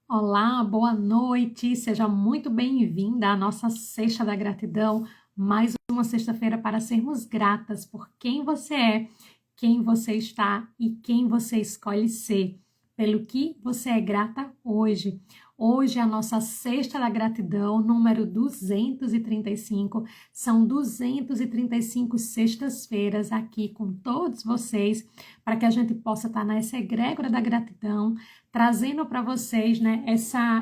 Olá, boa noite, seja muito bem-vinda à nossa Sexta da Gratidão, mais uma sexta-feira para sermos gratas por quem você é, quem você está e quem você escolhe ser, pelo que você é grata hoje. Hoje é a nossa Sexta da Gratidão, número 235. São 235 sextas-feiras aqui com todos vocês, para que a gente possa estar nessa egrégora da gratidão, trazendo para vocês, né,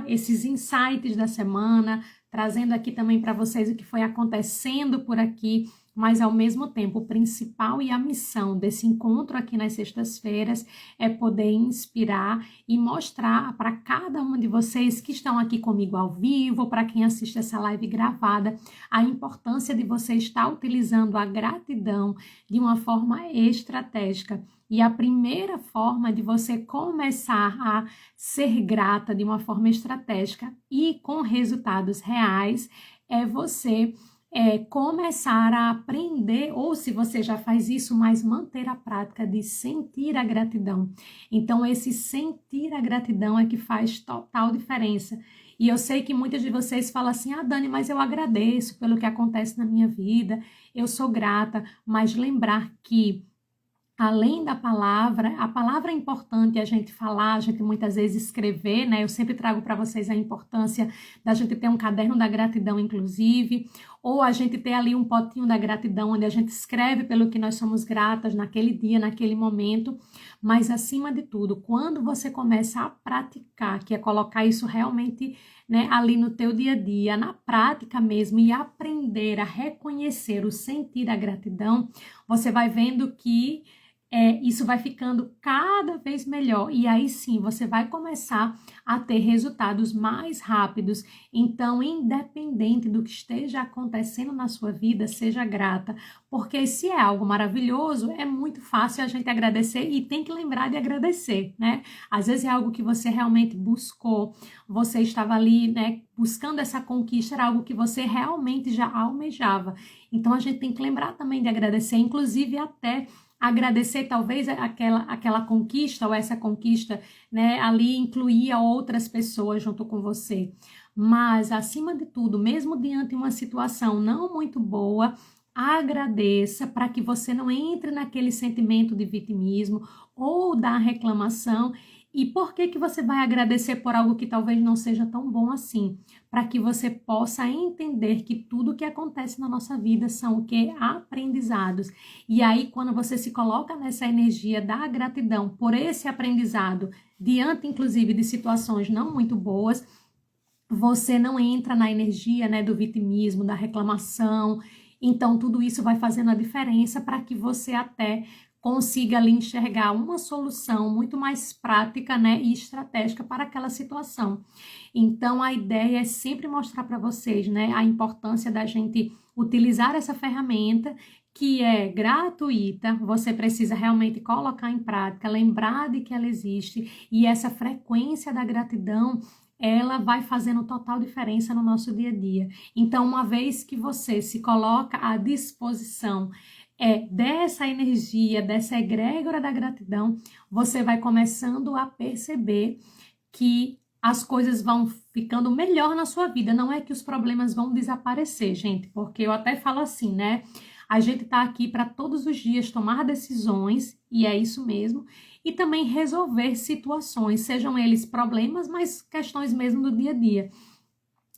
esses insights da semana, trazendo aqui também para vocês o que foi acontecendo por aqui, mas ao mesmo tempo o principal e a missão desse encontro aqui nas sextas-feiras é poder inspirar e mostrar para cada um de vocês que estão aqui comigo ao vivo, para quem assiste essa live gravada, a importância de você estar utilizando a gratidão de uma forma estratégica. E a primeira forma de você começar a ser grata de uma forma estratégica e com resultados reais é você começar a aprender, ou se você já faz isso, mas manter a prática de sentir a gratidão. Então, esse sentir a gratidão é que faz total diferença. E eu sei que muitas de vocês falam assim, Dani, mas eu agradeço pelo que acontece na minha vida, eu sou grata, mas lembrar que além da palavra, a palavra é importante a gente falar, a gente muitas vezes escrever, né? Eu sempre trago para vocês a importância da gente ter um caderno da gratidão, inclusive, ou a gente ter ali um potinho da gratidão, onde a gente escreve pelo que nós somos gratas naquele dia, naquele momento, mas acima de tudo, quando você começa a praticar, que é colocar isso realmente, né, ali no teu dia a dia, na prática mesmo, e aprender a reconhecer o sentir a gratidão, você vai vendo que isso vai ficando cada vez melhor e aí sim você vai começar a ter resultados mais rápidos. Então, independente do que esteja acontecendo na sua vida, seja grata, porque se é algo maravilhoso, é muito fácil a gente agradecer e tem que lembrar de agradecer, né? Às vezes é algo que você realmente buscou, você estava ali, né, buscando essa conquista, era algo que você realmente já almejava. Então, a gente tem que lembrar também de agradecer, inclusive até agradecer talvez aquela conquista ou essa conquista, né, ali incluía outras pessoas junto com você. Mas, acima de tudo, mesmo diante de uma situação não muito boa, agradeça para que você não entre naquele sentimento de vitimismo ou da reclamação. E por que que você vai agradecer por algo que talvez não seja tão bom assim? Para que você possa entender que tudo que acontece na nossa vida são o que? Aprendizados. E aí, quando você se coloca nessa energia da gratidão por esse aprendizado, diante inclusive de situações não muito boas, você não entra na energia, né, do vitimismo, da reclamação. Então, tudo isso vai fazendo a diferença para que você até consiga ali enxergar uma solução muito mais prática, né, e estratégica para aquela situação. Então, a ideia é sempre mostrar para vocês, né, a importância da gente utilizar essa ferramenta que é gratuita, você precisa realmente colocar em prática, lembrar de que ela existe e essa frequência da gratidão ela vai fazendo total diferença no nosso dia a dia. Então, uma vez que você se coloca à disposição dessa energia, dessa egrégora da gratidão, você vai começando a perceber que as coisas vão ficando melhor na sua vida. Não é que os problemas vão desaparecer, gente, porque eu até falo assim, né? A gente está aqui para todos os dias tomar decisões, e é isso mesmo, e também resolver situações, sejam eles problemas, mas questões mesmo do dia a dia.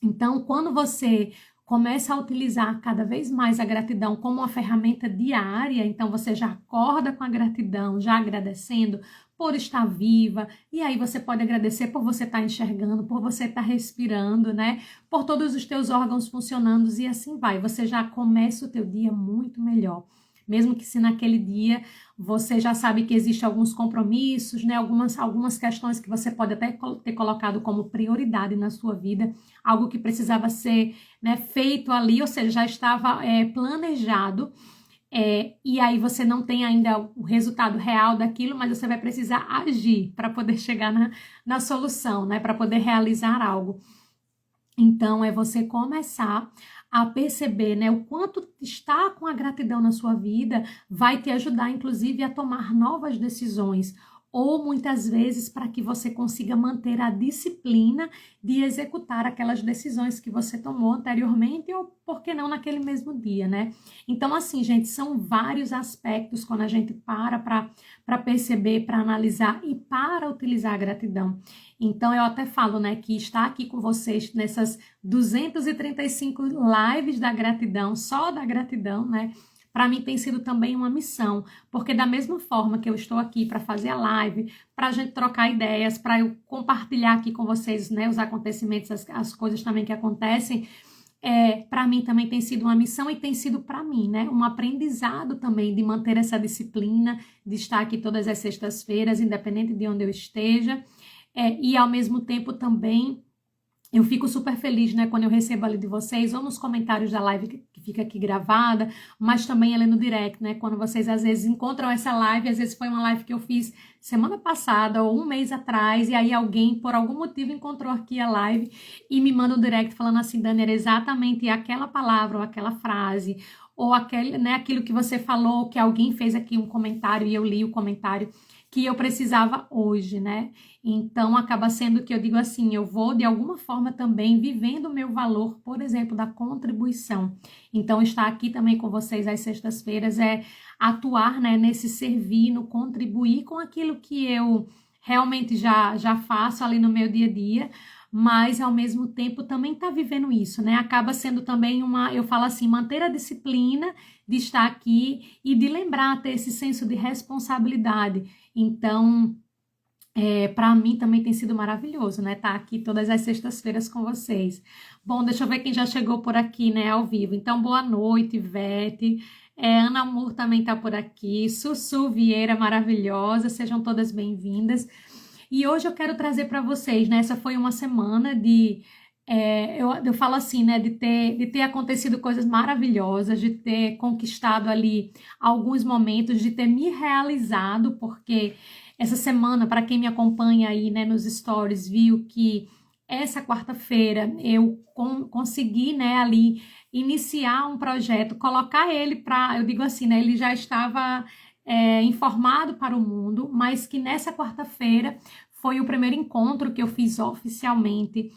Então, quando você começa a utilizar cada vez mais a gratidão como uma ferramenta diária, então você já acorda com a gratidão, já agradecendo por estar viva, e aí você pode agradecer por você estar enxergando, por você estar respirando, né? Por todos os teus órgãos funcionando e assim vai. Você já começa o teu dia muito melhor. Mesmo que se naquele dia você já sabe que existem alguns compromissos, né? Algumas questões que você pode até ter colocado como prioridade na sua vida, algo que precisava ser, né, feito ali, ou seja, já estava planejado, e aí você não tem ainda o resultado real daquilo, mas você vai precisar agir para poder chegar na solução, né, para poder realizar algo. Então, é você começar a perceber, né, o quanto estar com a gratidão na sua vida vai te ajudar, inclusive, a tomar novas decisões. ou muitas vezes para que você consiga manter a disciplina de executar aquelas decisões que você tomou anteriormente ou, por que não, naquele mesmo dia, né? Então, assim, gente, são vários aspectos quando a gente para perceber, para analisar e para utilizar a gratidão. Então, eu até falo, né, que estar aqui com vocês nessas 235 lives da gratidão, só da gratidão, né? Para mim tem sido também uma missão, porque da mesma forma que eu estou aqui para fazer a live, para a gente trocar ideias, para eu compartilhar aqui com vocês, né, os acontecimentos, as coisas também que acontecem, para mim também tem sido uma missão e tem sido para mim, né, um aprendizado também de manter essa disciplina, de estar aqui todas as sextas-feiras, independente de onde eu esteja, e ao mesmo tempo também eu fico super feliz, né, quando eu recebo ali de vocês, ou nos comentários da live que fica aqui gravada, mas também ali no direct, né, quando vocês às vezes encontram essa live, às vezes foi uma live que eu fiz semana passada ou um mês atrás, e aí alguém, por algum motivo, encontrou aqui a live e me manda um direct falando assim, Dani, era exatamente aquela palavra ou aquela frase, ou aquele, né, aquilo que você falou, que alguém fez aqui um comentário e eu li o comentário que eu precisava hoje, né? Então, acaba sendo que eu digo assim, eu vou, de alguma forma, também vivendo o meu valor, por exemplo, da contribuição. Então, estar aqui também com vocês às sextas-feiras é atuar, né, nesse servir, no contribuir com aquilo que eu realmente já faço ali no meu dia a dia, mas, ao mesmo tempo, também tá vivendo isso, né? Acaba sendo também eu falo assim, manter a disciplina de estar aqui e de lembrar, ter esse senso de responsabilidade. Então, para mim também tem sido maravilhoso, né? Tá aqui todas as sextas-feiras com vocês. Bom, deixa eu ver quem já chegou por aqui, né? Ao vivo. Então, boa noite, Ivete. Ana Moore também tá por aqui. Sussu Vieira, maravilhosa. Sejam todas bem-vindas. E hoje eu quero trazer para vocês, né? Essa foi uma semana eu falo assim, né? De ter acontecido coisas maravilhosas, de ter conquistado ali alguns momentos, de ter me realizado, porque essa semana, para quem me acompanha aí, né, nos stories, viu que essa quarta-feira eu consegui, né, ali iniciar um projeto, colocar ele eu digo assim, né, ele já estava informado para o mundo, mas que nessa quarta-feira foi o primeiro encontro que eu fiz oficialmente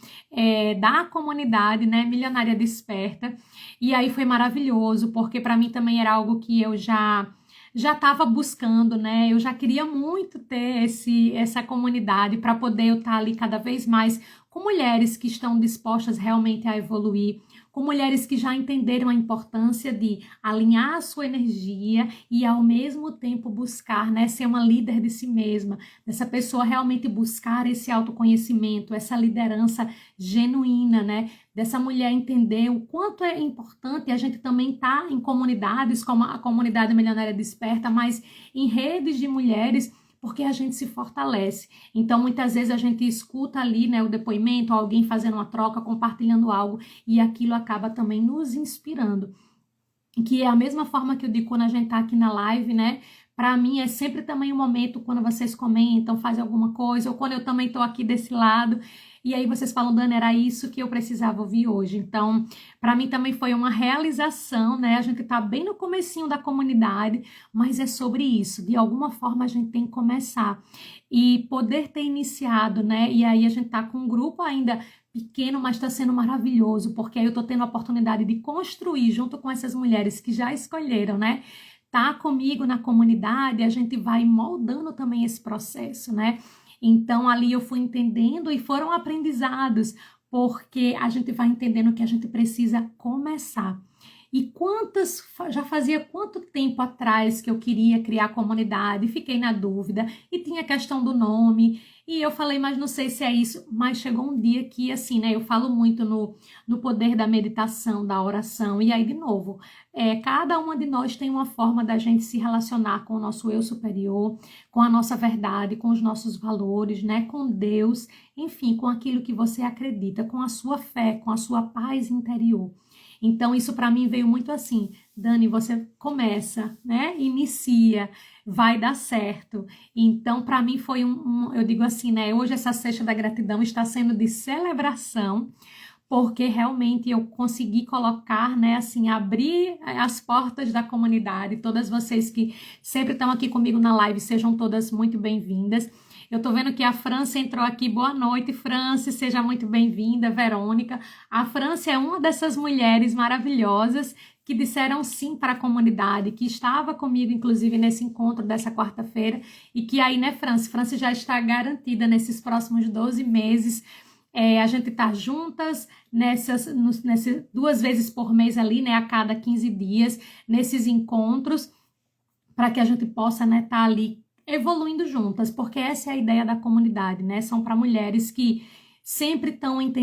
da comunidade, né, Milionária Desperta, e aí foi maravilhoso, porque para mim também era algo que eu já estava buscando, né? Eu já queria muito ter essa comunidade para poder eu estar ali cada vez mais com mulheres que estão dispostas realmente a evoluir, com mulheres que já entenderam a importância de alinhar a sua energia e ao mesmo tempo buscar, né, ser uma líder de si mesma, dessa pessoa realmente buscar esse autoconhecimento, essa liderança genuína, né? Dessa mulher entender o quanto é importante a gente também estar em comunidades como a comunidade Milionária Desperta, mas em redes de mulheres, porque a gente se fortalece. Então, muitas vezes a gente escuta ali, né, o depoimento, alguém fazendo uma troca, compartilhando algo, e aquilo acaba também nos inspirando. Que é a mesma forma que eu digo quando a gente tá aqui na live, né? Para mim é sempre também um momento quando vocês comentam, fazem alguma coisa, ou quando eu também tô aqui desse lado, e aí vocês falam, Dani, era isso que eu precisava ouvir hoje. Então, para mim também foi uma realização, né? A gente tá bem no comecinho da comunidade, mas é sobre isso. De alguma forma a gente tem que começar e poder ter iniciado, né? E aí a gente tá com um grupo ainda pequeno, mas está sendo maravilhoso, porque aí eu tô tendo a oportunidade de construir junto com essas mulheres que já escolheram, né? Tá comigo na comunidade, a gente vai moldando também esse processo, né? Então, ali eu fui entendendo e foram aprendizados, porque a gente vai entendendo que a gente precisa começar. E já fazia quanto tempo atrás que eu queria criar comunidade, fiquei na dúvida, e tinha a questão do nome, e eu falei, mas não sei se é isso, mas chegou um dia que, assim, né, eu falo muito no poder da meditação, da oração, e aí, de novo, cada uma de nós tem uma forma da gente se relacionar com o nosso eu superior, com a nossa verdade, com os nossos valores, né, com Deus, enfim, com aquilo que você acredita, com a sua fé, com a sua paz interior. Então, isso para mim veio muito assim, Dani, você começa, né? Inicia, vai dar certo. Então, para mim foi eu digo assim, né? Hoje essa sexta da gratidão está sendo de celebração, porque realmente eu consegui colocar, né, assim, abrir as portas da comunidade. Todas vocês que sempre estão aqui comigo na live, sejam todas muito bem-vindas. Eu tô vendo que a França entrou aqui. Boa noite, França, seja muito bem-vinda, Verônica. A França é uma dessas mulheres maravilhosas que disseram sim para a comunidade, que estava comigo, inclusive, nesse encontro dessa quarta-feira, e que aí, né, França? França já está garantida nesses próximos 12 meses. A gente tá juntas nessas 2 vezes por mês ali, né, a cada 15 dias, nesses encontros, para que a gente possa, né, tá ali evoluindo juntas, porque essa é a ideia da comunidade, né? São para mulheres que sempre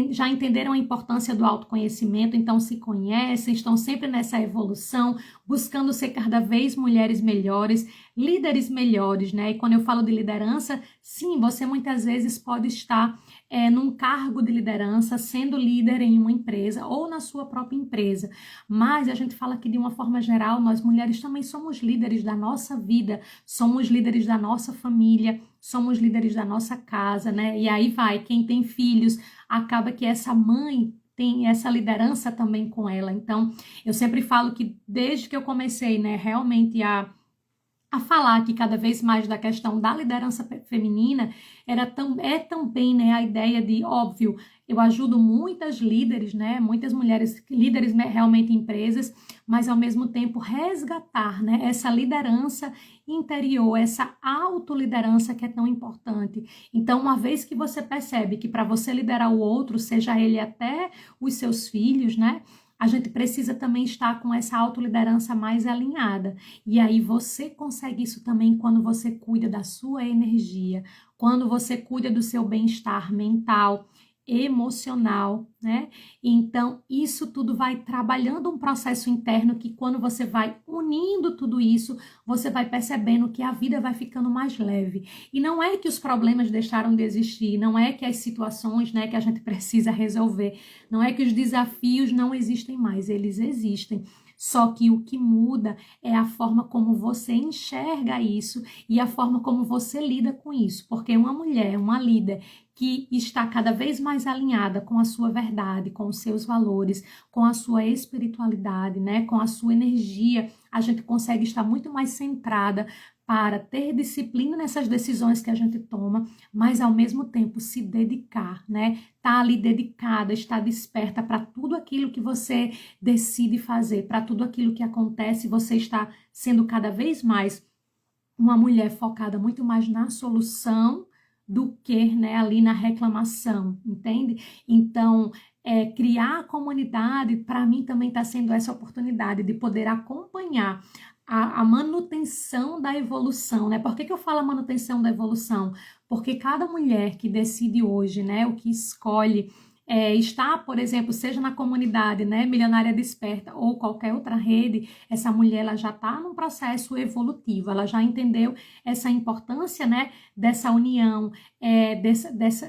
já entenderam a importância do autoconhecimento, então se conhecem, estão sempre nessa evolução, buscando ser cada vez mulheres melhores, líderes melhores, né? E quando eu falo de liderança, sim, você muitas vezes pode estar num cargo de liderança, sendo líder em uma empresa ou na sua própria empresa, mas a gente fala que de uma forma geral, nós mulheres também somos líderes da nossa vida, somos líderes da nossa família, somos líderes da nossa casa, né? E aí vai, quem tem filhos, acaba que essa mãe tem essa liderança também com ela. Então, eu sempre falo que desde que eu comecei, né, realmente a falar aqui cada vez mais da questão da liderança feminina, é também, né, a ideia de, óbvio, eu ajudo muitas líderes, né, muitas mulheres líderes realmente em empresas, mas ao mesmo tempo resgatar, né, essa liderança interior, essa autoliderança que é tão importante. Então, uma vez que você percebe que para você liderar o outro, seja ele até os seus filhos, né, a gente precisa também estar com essa autoliderança mais alinhada. E aí você consegue isso também quando você cuida da sua energia, quando você cuida do seu bem-estar mental, emocional, né? Então, isso tudo vai trabalhando um processo interno que quando você vai unindo tudo isso, você vai percebendo que a vida vai ficando mais leve. E não é que os problemas deixaram de existir, não é que as situações, né, que a gente precisa resolver, não é que os desafios não existem mais, eles existem. Só que o que muda é a forma como você enxerga isso e a forma como você lida com isso. Porque uma mulher, uma líder que está cada vez mais alinhada com a sua verdade, com os seus valores, com a sua espiritualidade, né, com a sua energia, a gente consegue estar muito mais centrada para ter disciplina nessas decisões que a gente toma, mas ao mesmo tempo se dedicar, né? Tá ali dedicada, estar desperta para tudo aquilo que você decide fazer, para tudo aquilo que acontece, você está sendo cada vez mais uma mulher focada muito mais na solução do que, né, ali na reclamação, entende? Então, criar a comunidade, para mim, também está sendo essa oportunidade de poder acompanhar a manutenção da evolução, né? Por que eu falo a manutenção da evolução? Porque cada mulher que decide hoje, né, o que escolhe está, por exemplo, seja na comunidade, né, Milionária Desperta ou qualquer outra rede, essa mulher ela já está num processo evolutivo, ela já entendeu essa importância, né, dessa união,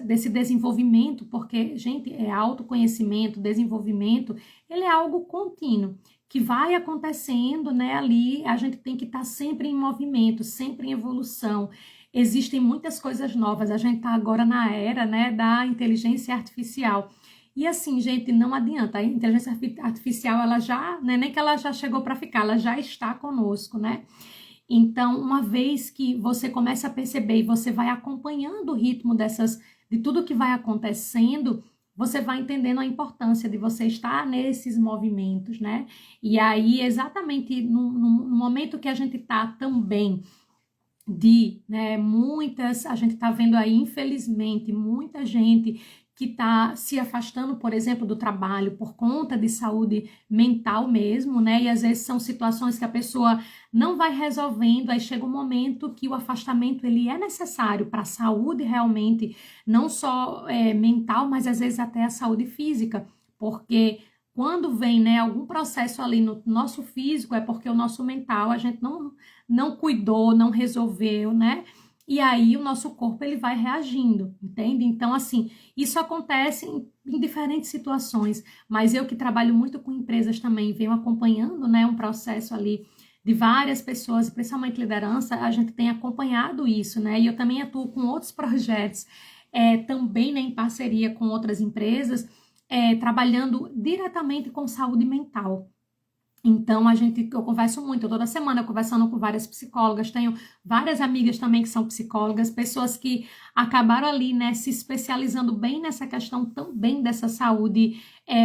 desse desenvolvimento, porque, gente, autoconhecimento, desenvolvimento, ele é algo contínuo, que vai acontecendo, né, ali, a gente tem que estar sempre em movimento, sempre em evolução. Existem muitas coisas novas, a gente está agora na era, né, da inteligência artificial. E assim, gente, não adianta, a inteligência artificial, ela já, né, nem que ela já chegou para ficar, ela já está conosco, né? Então, uma vez que você começa a perceber e você vai acompanhando o ritmo de tudo que vai acontecendo, você vai entendendo a importância de você estar nesses movimentos, né? E aí, exatamente no momento que a gente está também né, a gente está vendo aí, infelizmente, muita gente que está se afastando, por exemplo, do trabalho por conta de saúde mental mesmo, né? E às vezes são situações que a pessoa não vai resolvendo, aí chega um momento que o afastamento ele é necessário para a saúde realmente, não só mental, mas às vezes até a saúde física, porque quando vem, né, algum processo ali no nosso físico, é porque o nosso mental a gente não cuidou, não resolveu, né? E aí o nosso corpo ele vai reagindo, entende? Então, assim, isso acontece em diferentes situações, mas eu que trabalho muito com empresas também, venho acompanhando, né, um processo ali de várias pessoas, principalmente liderança, a gente tem acompanhado isso, né? E eu também atuo com outros projetos, também, né, em parceria com outras empresas, trabalhando diretamente com saúde mental. Então, eu converso muito, toda semana conversando com várias psicólogas, tenho várias amigas também que são psicólogas, pessoas que acabaram ali, né, se especializando bem nessa questão também dessa saúde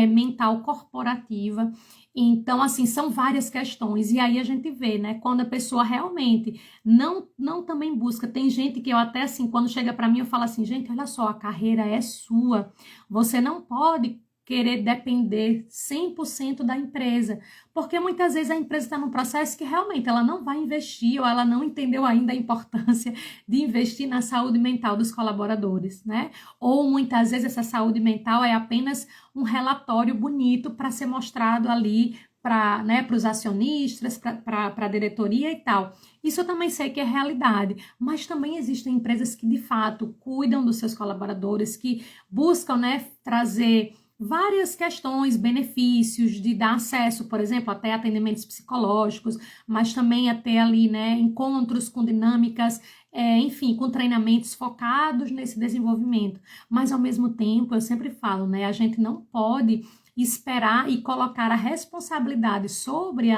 mental corporativa. Então, assim, são várias questões, e aí a gente vê, né, quando a pessoa realmente não também busca, tem gente que eu até, assim, quando chega para mim, eu falo assim, gente, olha só, a carreira é sua, você não pode querer depender 100% da empresa, porque muitas vezes a empresa está num processo que realmente ela não vai investir ou ela não entendeu ainda a importância de investir na saúde mental dos colaboradores, né? Ou muitas vezes essa saúde mental é apenas um relatório bonito para ser mostrado ali para, né, os acionistas, para a diretoria e tal. Isso eu também sei que é realidade, mas também existem empresas que de fato cuidam dos seus colaboradores, que buscam, né, trazer várias questões, benefícios de dar acesso, por exemplo, até atendimentos psicológicos, mas também até ali, né, encontros com dinâmicas, enfim, com treinamentos focados nesse desenvolvimento. Mas, ao mesmo tempo, eu sempre falo, né, a gente não pode esperar e colocar a responsabilidade sobre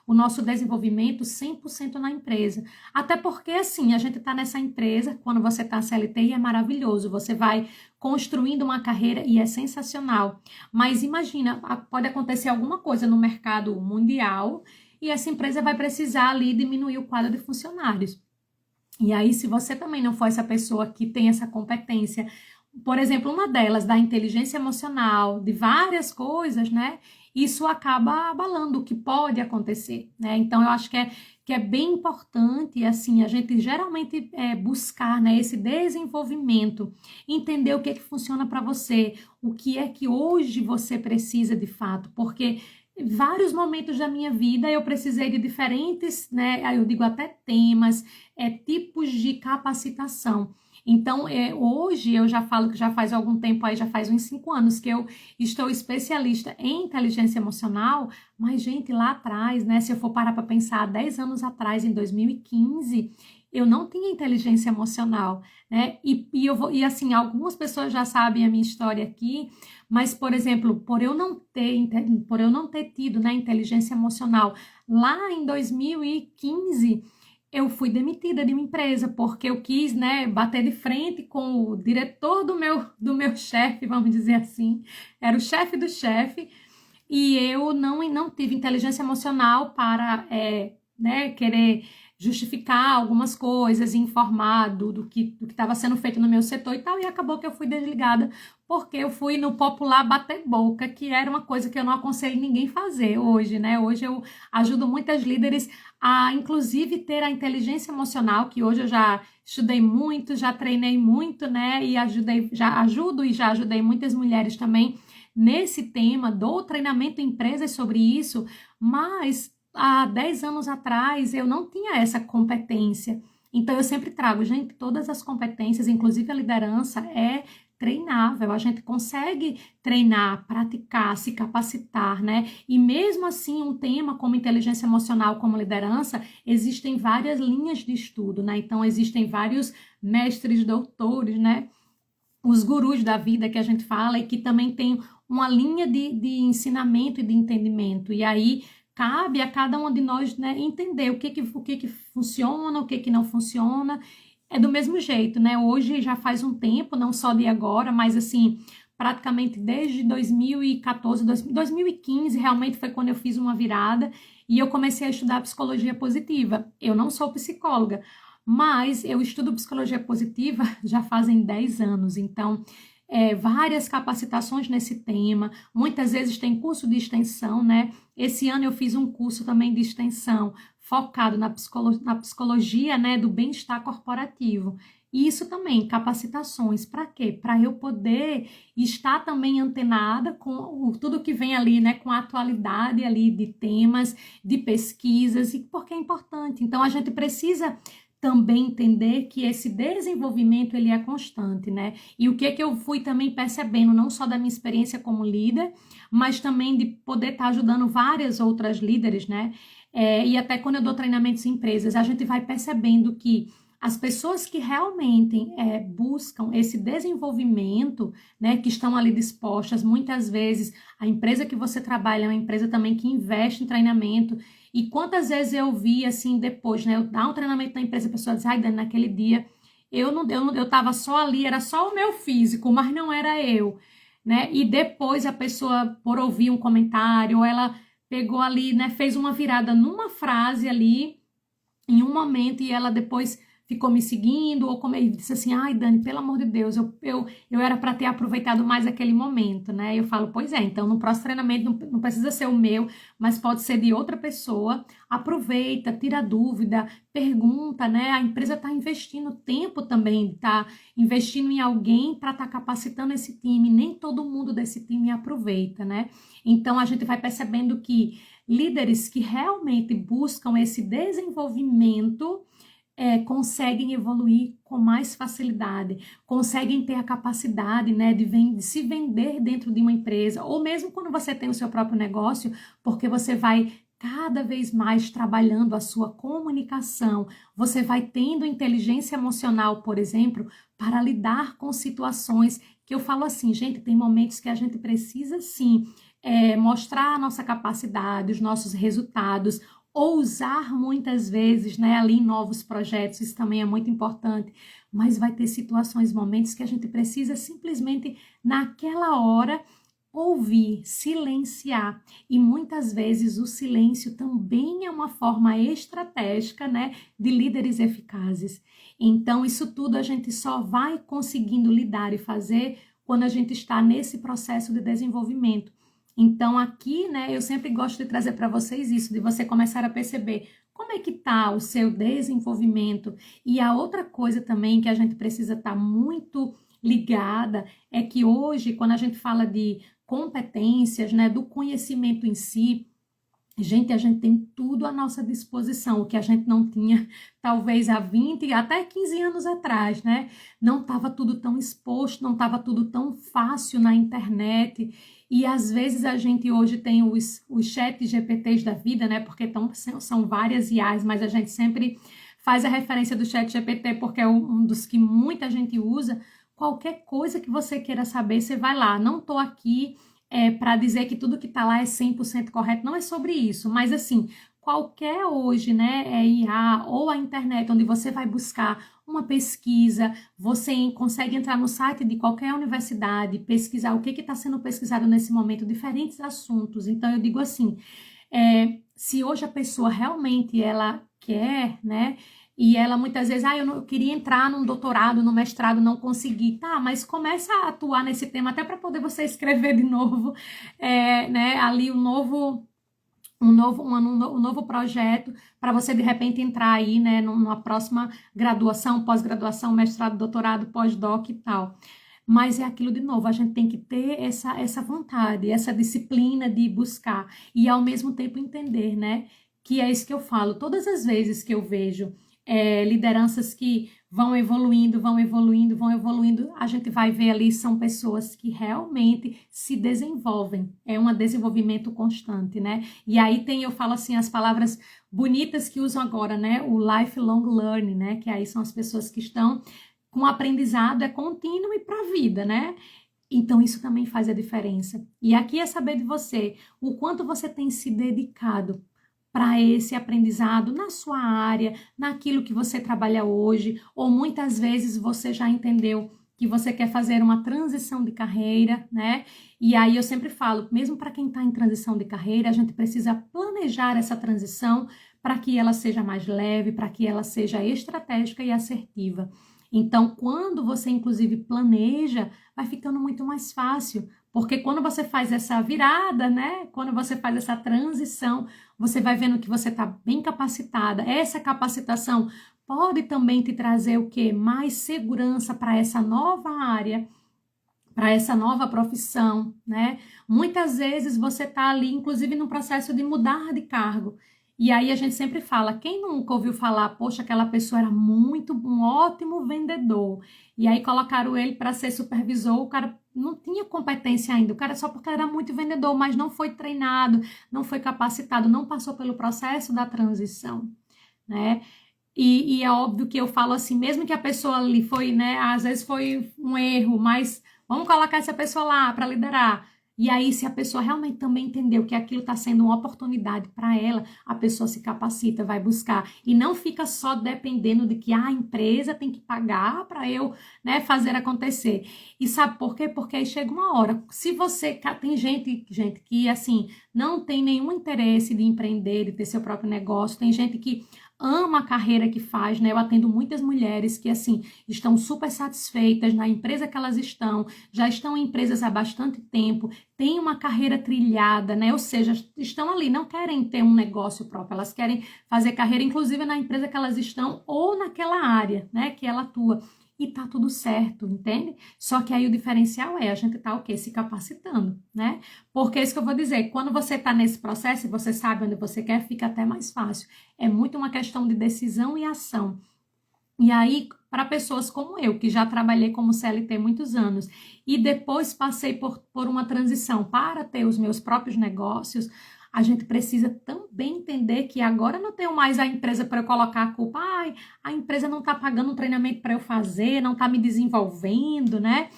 o nosso desenvolvimento 100% na empresa. Até porque, assim, a gente está nessa empresa, quando você está CLT, e é maravilhoso, você vai construindo uma carreira e é sensacional. Mas imagina, pode acontecer alguma coisa no mercado mundial e essa empresa vai precisar ali diminuir o quadro de funcionários. E aí, se você também não for essa pessoa que tem essa competência, por exemplo, uma delas, da inteligência emocional, de várias coisas, né? Isso acaba abalando o que pode acontecer, né? Então, eu acho que é bem importante, assim, a gente geralmente buscar, né, esse desenvolvimento, entender o que é que funciona para você, o que é que hoje você precisa de fato, porque em vários momentos da minha vida eu precisei de diferentes, né, eu digo até temas, tipos de capacitação. Então, hoje eu já falo que já faz algum tempo aí, já faz uns 5 anos que eu estou especialista em inteligência emocional, mas, gente, lá atrás, né, se eu for parar para pensar, 10 anos atrás, em 2015, eu não tinha inteligência emocional, né, e assim, algumas pessoas já sabem a minha história aqui, mas, por exemplo, por eu não ter tido, né, inteligência emocional lá em 2015, eu fui demitida de uma empresa porque eu quis, né, bater de frente com o diretor do meu chefe, vamos dizer assim, era o chefe do chefe, e eu não tive inteligência emocional para, né, querer justificar algumas coisas, informar do que estava sendo feito no meu setor e tal, e acabou que eu fui desligada porque eu fui no popular bater boca, que era uma coisa que eu não aconselho ninguém fazer hoje, né? Hoje eu ajudo muitas líderes a, inclusive, ter a inteligência emocional, que hoje eu já estudei muito, já treinei muito, né? E já ajudo e já ajudei muitas mulheres também nesse tema, dou treinamento em empresas sobre isso, mas há 10 anos atrás eu não tinha essa competência. Então eu sempre trago, gente, todas as competências, inclusive a liderança, é treinável, a gente consegue treinar, praticar, se capacitar, né? E mesmo assim, um tema como inteligência emocional, como liderança, existem várias linhas de estudo, né? Então existem vários mestres, doutores, né? Os gurus da vida que a gente fala e que também tem uma linha de ensinamento e de entendimento. E aí cabe a cada um de nós, né, entender o que funciona, o que não funciona. É do mesmo jeito, né? Hoje já faz um tempo, não só de agora, mas assim, praticamente desde 2014, 2015, realmente foi quando eu fiz uma virada e eu comecei a estudar psicologia positiva. Eu não sou psicóloga, mas eu estudo psicologia positiva já fazem 10 anos, então várias capacitações nesse tema, muitas vezes tem curso de extensão, né? Esse ano eu fiz um curso também de extensão focado na psicologia, né, do bem-estar corporativo. E isso também, capacitações, para quê? Para eu poder estar também antenada com tudo que vem ali, né, com a atualidade ali de temas, de pesquisas, e porque é importante. Então, a gente precisa também entender que esse desenvolvimento ele é constante, né? E o que eu fui também percebendo, não só da minha experiência como líder, mas também de poder estar ajudando várias outras líderes, né? E até quando eu dou treinamentos em empresas, a gente vai percebendo que as pessoas que realmente buscam esse desenvolvimento, né, que estão ali dispostas, muitas vezes a empresa que você trabalha é uma empresa também que investe em treinamento, e quantas vezes eu vi assim depois, né, eu dar um treinamento na empresa, a pessoa diz, ai, Dani, naquele dia eu estava só ali, era só o meu físico, mas não era eu, né, e depois a pessoa, por ouvir um comentário, ela pegou ali, né, fez uma virada numa frase ali, em um momento, e ela depois ficou me seguindo, ou como ele disse assim, ai, Dani, pelo amor de Deus, eu era para ter aproveitado mais aquele momento, né? Eu falo, pois é, então no próximo treinamento não precisa ser o meu, mas pode ser de outra pessoa. Aproveita, tira dúvida, pergunta, né? A empresa está investindo tempo também, está investindo em alguém para estar capacitando esse time, nem todo mundo desse time aproveita, né? Então a gente vai percebendo que líderes que realmente buscam esse desenvolvimento conseguem evoluir com mais facilidade, conseguem ter a capacidade, né, de se vender dentro de uma empresa, ou mesmo quando você tem o seu próprio negócio, porque você vai cada vez mais trabalhando a sua comunicação, você vai tendo inteligência emocional, por exemplo, para lidar com situações que eu falo assim, gente, tem momentos que a gente precisa sim mostrar a nossa capacidade, os nossos resultados, ousar muitas vezes, né, ali em novos projetos, isso também é muito importante, mas vai ter situações, momentos que a gente precisa simplesmente, naquela hora, ouvir, silenciar, e muitas vezes o silêncio também é uma forma estratégica, né, de líderes eficazes. Então, isso tudo a gente só vai conseguindo lidar e fazer quando a gente está nesse processo de desenvolvimento. Então, aqui, né, eu sempre gosto de trazer para vocês isso, de você começar a perceber como é que está o seu desenvolvimento. E a outra coisa também que a gente precisa estar muito ligada é que hoje, quando a gente fala de competências, né, do conhecimento em si, gente, a gente tem tudo à nossa disposição, o que a gente não tinha talvez há 20, até 15 anos atrás, né? Não estava tudo tão exposto, não estava tudo tão fácil na internet. E às vezes a gente hoje tem os chats GPTs da vida, né? Porque são várias IAs, mas a gente sempre faz a referência do chat GPT porque é um dos que muita gente usa. Qualquer coisa que você queira saber, você vai lá. Não estou aqui para dizer que tudo que está lá é 100% correto, não é sobre isso, mas assim, qualquer hoje, né, IA ou a internet, onde você vai buscar uma pesquisa, você consegue entrar no site de qualquer universidade, pesquisar o que está sendo pesquisado nesse momento, diferentes assuntos. Então, eu digo assim, se hoje a pessoa realmente ela quer, né, e ela muitas vezes, eu queria entrar num doutorado, no mestrado, não consegui. Tá, mas começa a atuar nesse tema até para poder você escrever de novo, né, ali um novo projeto para você de repente entrar aí, né, numa próxima graduação, pós-graduação, mestrado, doutorado, pós-doc e tal. Mas é aquilo de novo, a gente tem que ter essa vontade, essa disciplina de buscar e ao mesmo tempo entender, né, que é isso que eu falo. Todas as vezes que eu vejo lideranças que vão evoluindo, vão evoluindo, vão evoluindo, a gente vai ver ali, são pessoas que realmente se desenvolvem, é um desenvolvimento constante, né? E aí eu falo assim, as palavras bonitas que usam agora, né? O lifelong learning, né? Que aí são as pessoas que estão com aprendizado, contínuo e para a vida, né? Então, isso também faz a diferença. E aqui é saber de você, o quanto você tem se dedicado para esse aprendizado na sua área, naquilo que você trabalha hoje, ou muitas vezes você já entendeu que você quer fazer uma transição de carreira, né? E aí eu sempre falo, mesmo para quem está em transição de carreira, a gente precisa planejar essa transição para que ela seja mais leve, para que ela seja estratégica e assertiva. Então, quando você, inclusive, planeja, vai ficando muito mais fácil, porque quando você faz essa virada, né? Quando você faz essa transição, você vai vendo que você está bem capacitada. Essa capacitação pode também te trazer o quê? Mais segurança para essa nova área, para essa nova profissão, né? Muitas vezes você está ali, inclusive, no processo de mudar de cargo. E aí a gente sempre fala, quem nunca ouviu falar, poxa, aquela pessoa era um ótimo vendedor. E aí colocaram ele para ser supervisor, o cara não tinha competência ainda, o cara só porque era muito vendedor, mas não foi treinado, não foi capacitado, não passou pelo processo da transição, né? E é óbvio que eu falo assim, mesmo que a pessoa ali foi, né, às vezes foi um erro, mas vamos colocar essa pessoa lá para liderar. E aí, se a pessoa realmente também entendeu que aquilo está sendo uma oportunidade para ela, a pessoa se capacita, vai buscar. E não fica só dependendo de que a empresa tem que pagar para eu, né, fazer acontecer. E sabe por quê? Porque aí chega uma hora. Se você. Tem gente que, assim, não tem nenhum interesse de empreender, de ter seu próprio negócio, tem gente que ama a carreira que faz, né? Eu atendo muitas mulheres que, assim, estão super satisfeitas na empresa que elas estão, já estão em empresas há bastante tempo, têm uma carreira trilhada, né? Ou seja, estão ali, não querem ter um negócio próprio, elas querem fazer carreira, inclusive na empresa que elas estão ou naquela área, né, que ela atua. E tá tudo certo, entende? Só que aí o diferencial é a gente tá o quê? Se capacitando, né? Porque é isso que eu vou dizer, quando você tá nesse processo e você sabe onde você quer, fica até mais fácil. É muito uma questão de decisão e ação. E aí, para pessoas como eu, que já trabalhei como CLT muitos anos e depois passei por uma transição para ter os meus próprios negócios, a gente precisa também entender que agora eu não tenho mais a empresa para eu colocar a culpa. Ai, a empresa não está pagando um treinamento para eu fazer, não está me desenvolvendo, né?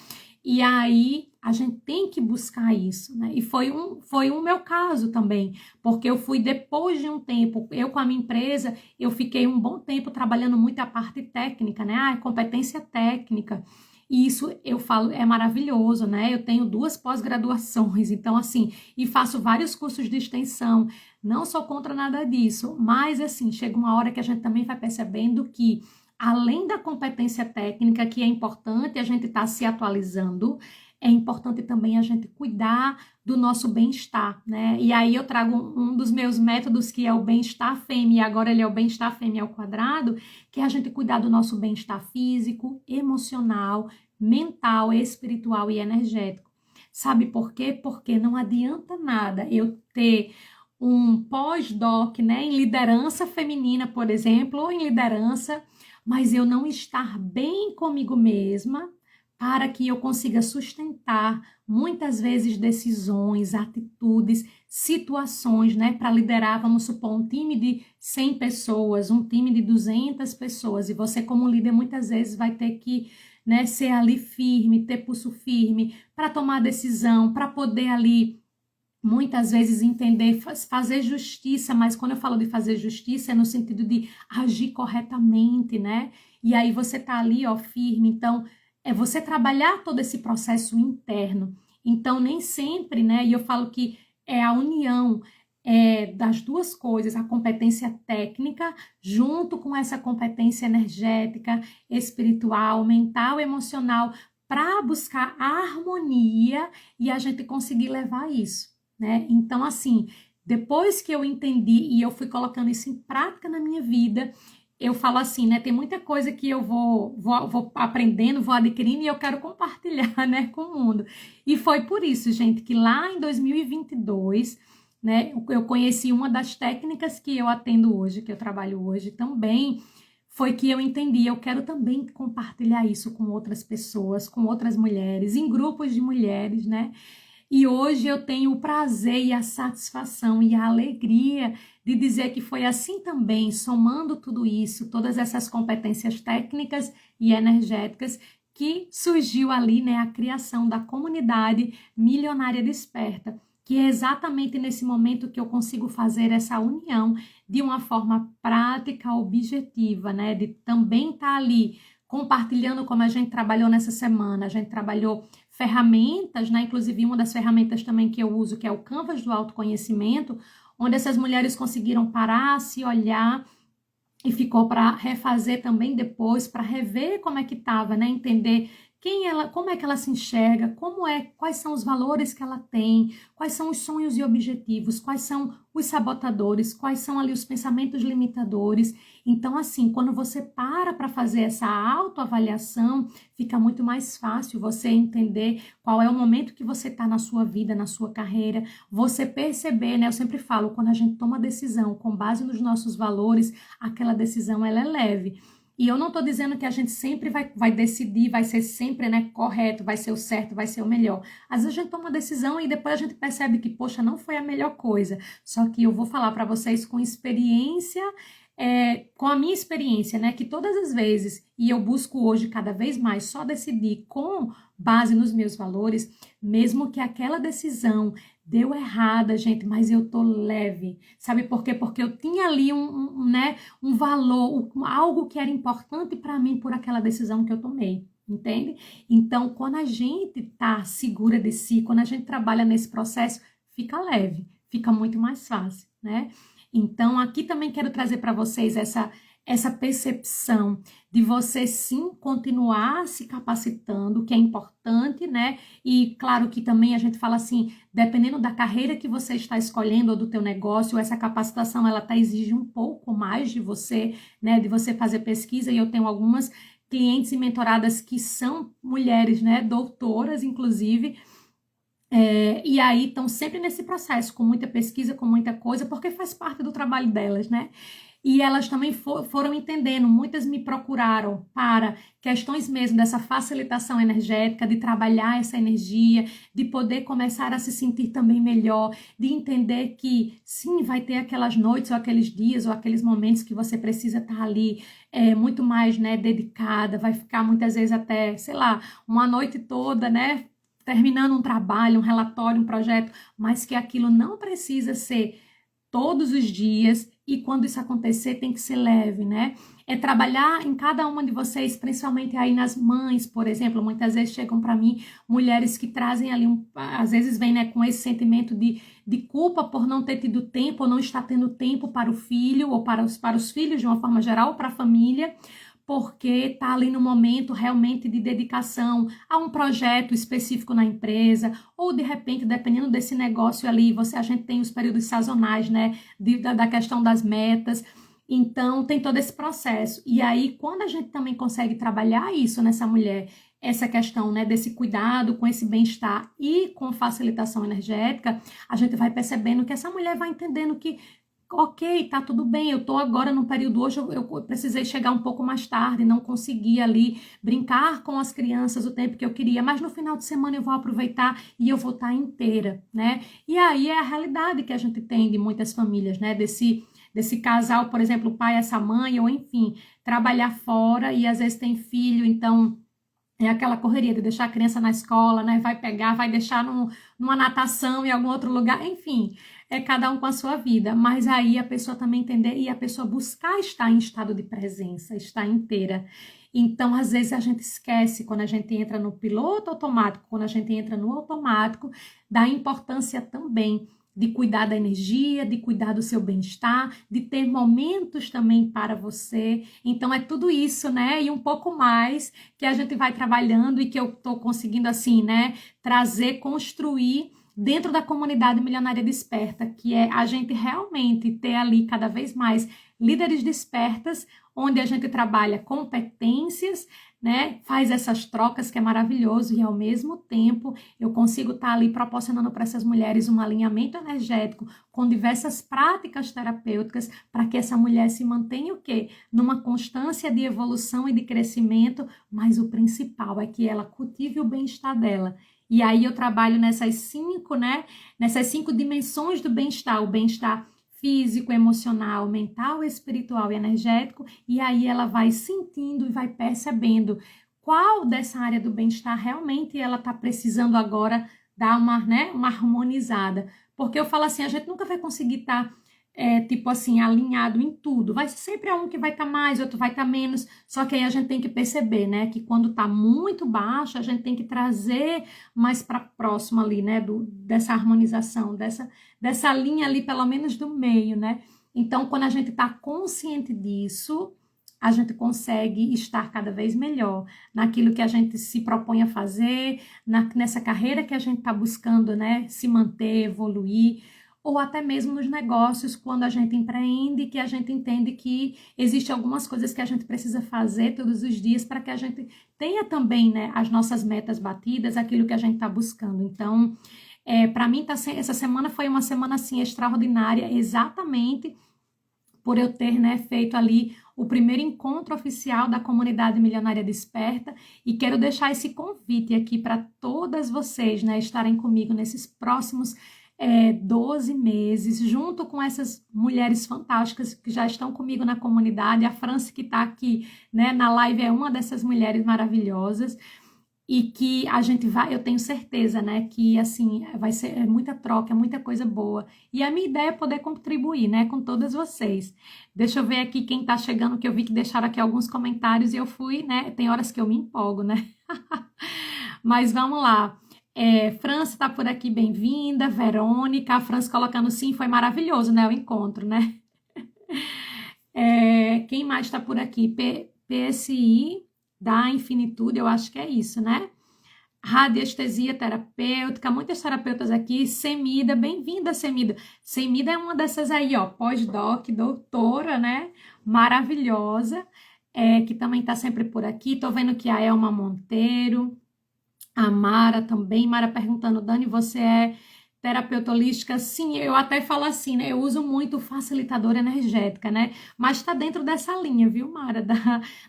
E aí a gente tem que buscar isso, né? E foi um meu caso também, porque eu fui depois de um tempo, eu com a minha empresa, eu fiquei um bom tempo trabalhando muito a parte técnica, né? Ah, competência técnica. E isso eu falo é maravilhoso, né? Eu tenho 2 pós-graduações, então assim, e faço vários cursos de extensão. Não sou contra nada disso, mas assim, chega uma hora que a gente também vai percebendo que além da competência técnica, que é importante a gente estar se atualizando, é importante também a gente cuidar do nosso bem-estar, né? E aí eu trago um dos meus métodos, que é o bem-estar fêmea, e agora ele é o bem-estar fêmea ao quadrado, que é a gente cuidar do nosso bem-estar físico, emocional, mental, espiritual e energético. Sabe por quê? Porque não adianta nada eu ter um pós-doc, né, em liderança feminina, por exemplo, ou em liderança, mas eu não estar bem comigo mesma para que eu consiga sustentar muitas vezes decisões, atitudes, situações, né, para liderar, vamos supor, um time de 100 pessoas, um time de 200 pessoas, e você como líder muitas vezes vai ter que, né, ser ali firme, ter pulso firme para tomar decisão, para poder ali muitas vezes entender, fazer justiça, mas quando eu falo de fazer justiça é no sentido de agir corretamente, né? E aí você tá ali, ó, firme. Então, é você trabalhar todo esse processo interno. Então, nem sempre, né? E eu falo que é a união das duas coisas, a competência técnica junto com essa competência energética, espiritual, mental, emocional, para buscar a harmonia e a gente conseguir levar isso, né? Então, assim, depois que eu entendi e eu fui colocando isso em prática na minha vida, eu falo assim, né? Tem muita coisa que eu vou aprendendo, vou adquirindo e eu quero compartilhar, né, com o mundo. E foi por isso, gente, que lá em 2022, né, eu conheci uma das técnicas que eu atendo hoje, que eu trabalho hoje também, foi que eu entendi, eu quero também compartilhar isso com outras pessoas, com outras mulheres, em grupos de mulheres, né? E hoje eu tenho o prazer e a satisfação e a alegria de dizer que foi assim também, somando tudo isso, todas essas competências técnicas e energéticas, que surgiu ali, né, a criação da comunidade Milionária Desperta, que é exatamente nesse momento que eu consigo fazer essa união de uma forma prática, objetiva, né, de também estar ali compartilhando como a gente trabalhou nessa semana, a gente trabalhou ferramentas, né? Inclusive uma das ferramentas também que eu uso, que é o Canvas do autoconhecimento, onde essas mulheres conseguiram parar, se olhar e ficou para refazer também depois, para rever como é que estava, né? Entender quem ela, como é que ela se enxerga, quais são os valores que ela tem, quais são os sonhos e objetivos, quais são os sabotadores, quais são ali os pensamentos limitadores. Então, assim, quando você para fazer essa autoavaliação, fica muito mais fácil você entender qual é o momento que você está na sua vida, na sua carreira, você perceber, né? Eu sempre falo, quando a gente toma decisão com base nos nossos valores, aquela decisão ela é leve. E eu não estou dizendo que a gente sempre vai decidir, vai ser sempre, né, correto, vai ser o certo, vai ser o melhor. Às vezes a gente toma uma decisão e depois a gente percebe que, poxa, não foi a melhor coisa. Só que eu vou falar para vocês com experiência com a minha experiência, né, que todas as vezes, e eu busco hoje cada vez mais só decidir com base nos meus valores, mesmo que aquela decisão deu errada, gente, mas eu tô leve. Sabe por quê? Porque eu tinha ali né, um valor, algo que era importante para mim por aquela decisão que eu tomei. Entende? Então, quando a gente tá segura de si, quando a gente trabalha nesse processo, fica leve, fica muito mais fácil, né? Então, aqui também quero trazer para vocês essa percepção de você sim continuar se capacitando, que é importante, né? E claro que também a gente fala assim, dependendo da carreira que você está escolhendo ou do teu negócio, essa capacitação ela tá exige um pouco mais de você, né? De você fazer pesquisa, e eu tenho algumas clientes e mentoradas que são mulheres, né? Doutoras, inclusive. E aí estão sempre nesse processo, com muita pesquisa, com muita coisa, porque faz parte do trabalho delas, né? E elas também foram entendendo, muitas me procuraram para questões mesmo dessa facilitação energética, de trabalhar essa energia, de poder começar a se sentir também melhor, de entender que sim, vai ter aquelas noites ou aqueles dias ou aqueles momentos que você precisa estar ali muito mais, né, dedicada, vai ficar muitas vezes até, sei lá, uma noite toda, né, terminando um trabalho, um relatório, um projeto, mas que aquilo não precisa ser todos os dias, e quando isso acontecer tem que ser leve, né? É trabalhar em cada uma de vocês, principalmente aí nas mães, por exemplo, muitas vezes chegam para mim mulheres que trazem ali, às vezes vem, né, com esse sentimento de culpa por não ter tido tempo, ou não estar tendo tempo para o filho, ou para os filhos de uma forma geral, ou para a família, porque está ali no momento realmente de dedicação a um projeto específico na empresa, ou de repente, dependendo desse negócio ali, a gente tem os períodos sazonais, né, da questão das metas, então tem todo esse processo. E aí, quando a gente também consegue trabalhar isso nessa mulher, essa questão, né, desse cuidado com esse bem-estar e com facilitação energética, a gente vai percebendo que essa mulher vai entendendo que ok, tá tudo bem, eu tô agora no período, hoje eu precisei chegar um pouco mais tarde, não consegui ali brincar com as crianças o tempo que eu queria, mas no final de semana eu vou aproveitar e eu vou estar inteira, né? E aí é a realidade que a gente tem de muitas famílias, né? Desse casal, por exemplo, o pai, essa mãe, ou enfim, trabalhar fora e às vezes tem filho, então é aquela correria de deixar a criança na escola, né? Vai pegar, vai deixar numa natação em algum outro lugar, enfim, é cada um com a sua vida. Mas aí a pessoa também entender e a pessoa buscar estar em estado de presença, estar inteira. Então, às vezes a gente esquece, quando a gente entra no piloto automático, quando a gente entra no automático, da importância também de cuidar da energia, de cuidar do seu bem-estar, de ter momentos também para você. Então é tudo isso, né? E um pouco mais que a gente vai trabalhando e que eu estou conseguindo assim, né? Trazer, construir dentro da comunidade Milionária Desperta, que é a gente realmente ter ali cada vez mais líderes despertas, onde a gente trabalha competências, né? Faz essas trocas que é maravilhoso, e ao mesmo tempo eu consigo estar ali proporcionando para essas mulheres um alinhamento energético com diversas práticas terapêuticas para que essa mulher se mantenha o quê? Numa constância de evolução e de crescimento, mas o principal é que ela cultive o bem-estar dela. E aí eu trabalho nessas 5, né? Nessas 5 dimensões do bem-estar, o bem-estar físico, emocional, mental, espiritual e energético, e aí ela vai sentindo e vai percebendo qual dessa área do bem-estar realmente ela está precisando agora dar uma, né, uma harmonizada. Porque eu falo assim, a gente nunca vai conseguir estar, tipo assim, alinhado em tudo. Vai sempre um que vai estar mais, outro vai estar menos, só que aí a gente tem que perceber, né, que quando está muito baixo, a gente tem que trazer mais para próximo ali, né, dessa harmonização, dessa linha ali, pelo menos do meio, né? Então, quando a gente está consciente disso, a gente consegue estar cada vez melhor naquilo que a gente se propõe a fazer, nessa carreira que a gente está buscando, né, se manter, evoluir, ou até mesmo nos negócios, quando a gente empreende, que a gente entende que existem algumas coisas que a gente precisa fazer todos os dias para que a gente tenha também, né, as nossas metas batidas, aquilo que a gente está buscando. Então, para mim, essa semana foi uma semana assim extraordinária, exatamente por eu ter, né, feito ali o primeiro encontro oficial da comunidade Milionária Desperta, e quero deixar esse convite aqui para todas vocês, né, estarem comigo nesses próximos 12 meses, junto com essas mulheres fantásticas que já estão comigo na comunidade. A Franci, que está aqui, né, na live, é uma dessas mulheres maravilhosas. E que a gente vai, eu tenho certeza, né, que assim, vai ser muita troca, muita coisa boa. E a minha ideia é poder contribuir, né, com todas vocês. Deixa eu ver aqui quem tá chegando, que eu vi que deixaram aqui alguns comentários e eu fui, né, tem horas que eu me empolgo, né. Mas vamos lá. França tá por aqui, bem-vinda. Verônica, a França colocando sim, foi maravilhoso, né, o encontro, né. Quem mais tá por aqui? PSI da infinitude, eu acho que é isso, né? Radiestesia terapêutica, muitas terapeutas aqui. Semida, bem-vinda, Semida. Semida é uma dessas aí, ó, pós-doc, doutora, né? Maravilhosa, que também tá sempre por aqui. Tô vendo que a Elma Monteiro, a Mara também. Mara perguntando, Dani, você é terapeuta holística? Sim, eu até falo assim, né? Eu uso muito facilitadora energética, né? Mas está dentro dessa linha, viu, Mara,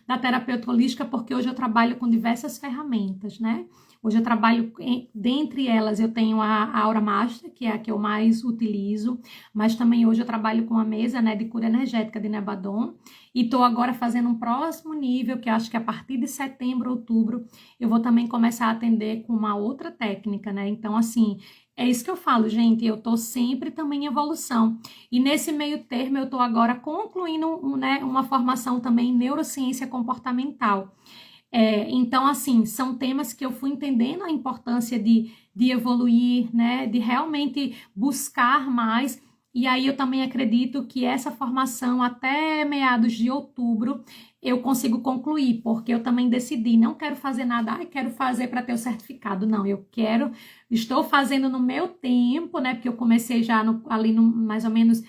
da terapeuta holística, porque hoje eu trabalho com diversas ferramentas, né? Hoje eu trabalho, dentre elas, eu tenho a Aura Master, que é a que eu mais utilizo, mas também hoje eu trabalho com a mesa, né, de cura energética de Nebadon, e estou agora fazendo um próximo nível, que eu acho que a partir de setembro, outubro, eu vou também começar a atender com uma outra técnica, né? Então, assim, é isso que eu falo, gente, eu tô sempre também em evolução. E nesse meio termo eu tô agora concluindo né, uma formação também em neurociência comportamental. Então, assim, são temas que eu fui entendendo a importância de evoluir, né, de realmente buscar mais. E aí eu também acredito que essa formação até meados de outubro eu consigo concluir, porque eu também decidi, não quero fazer nada, quero fazer para ter o certificado. Não, eu quero, estou fazendo no meu tempo, né, porque eu comecei já ali no, mais ou menos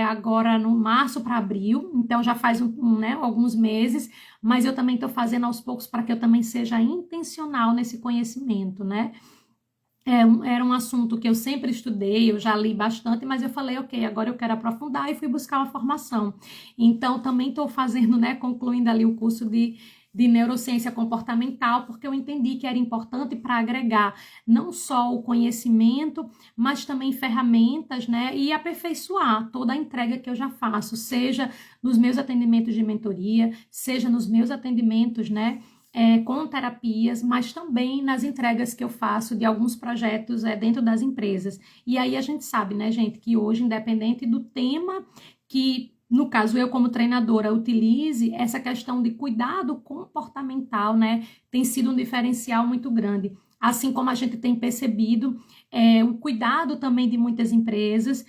agora no março para abril, então já faz né, alguns meses, mas eu também estou fazendo aos poucos para que eu também seja intencional nesse conhecimento, né? Era um assunto que eu sempre estudei, eu já li bastante, mas eu falei, ok, agora eu quero aprofundar e fui buscar uma formação. Então, também estou fazendo, né, concluindo ali o curso de neurociência comportamental, porque eu entendi que era importante para agregar não só o conhecimento, mas também ferramentas, né, e aperfeiçoar toda a entrega que eu já faço, seja nos meus atendimentos de mentoria, seja nos meus atendimentos, né, com terapias, mas também nas entregas que eu faço de alguns projetos dentro das empresas. E aí a gente sabe, né, gente, que hoje, independente do tema que, no caso, eu como treinadora utilize, essa questão de cuidado comportamental, né, tem sido um diferencial muito grande. Assim como a gente tem percebido o cuidado também de muitas empresas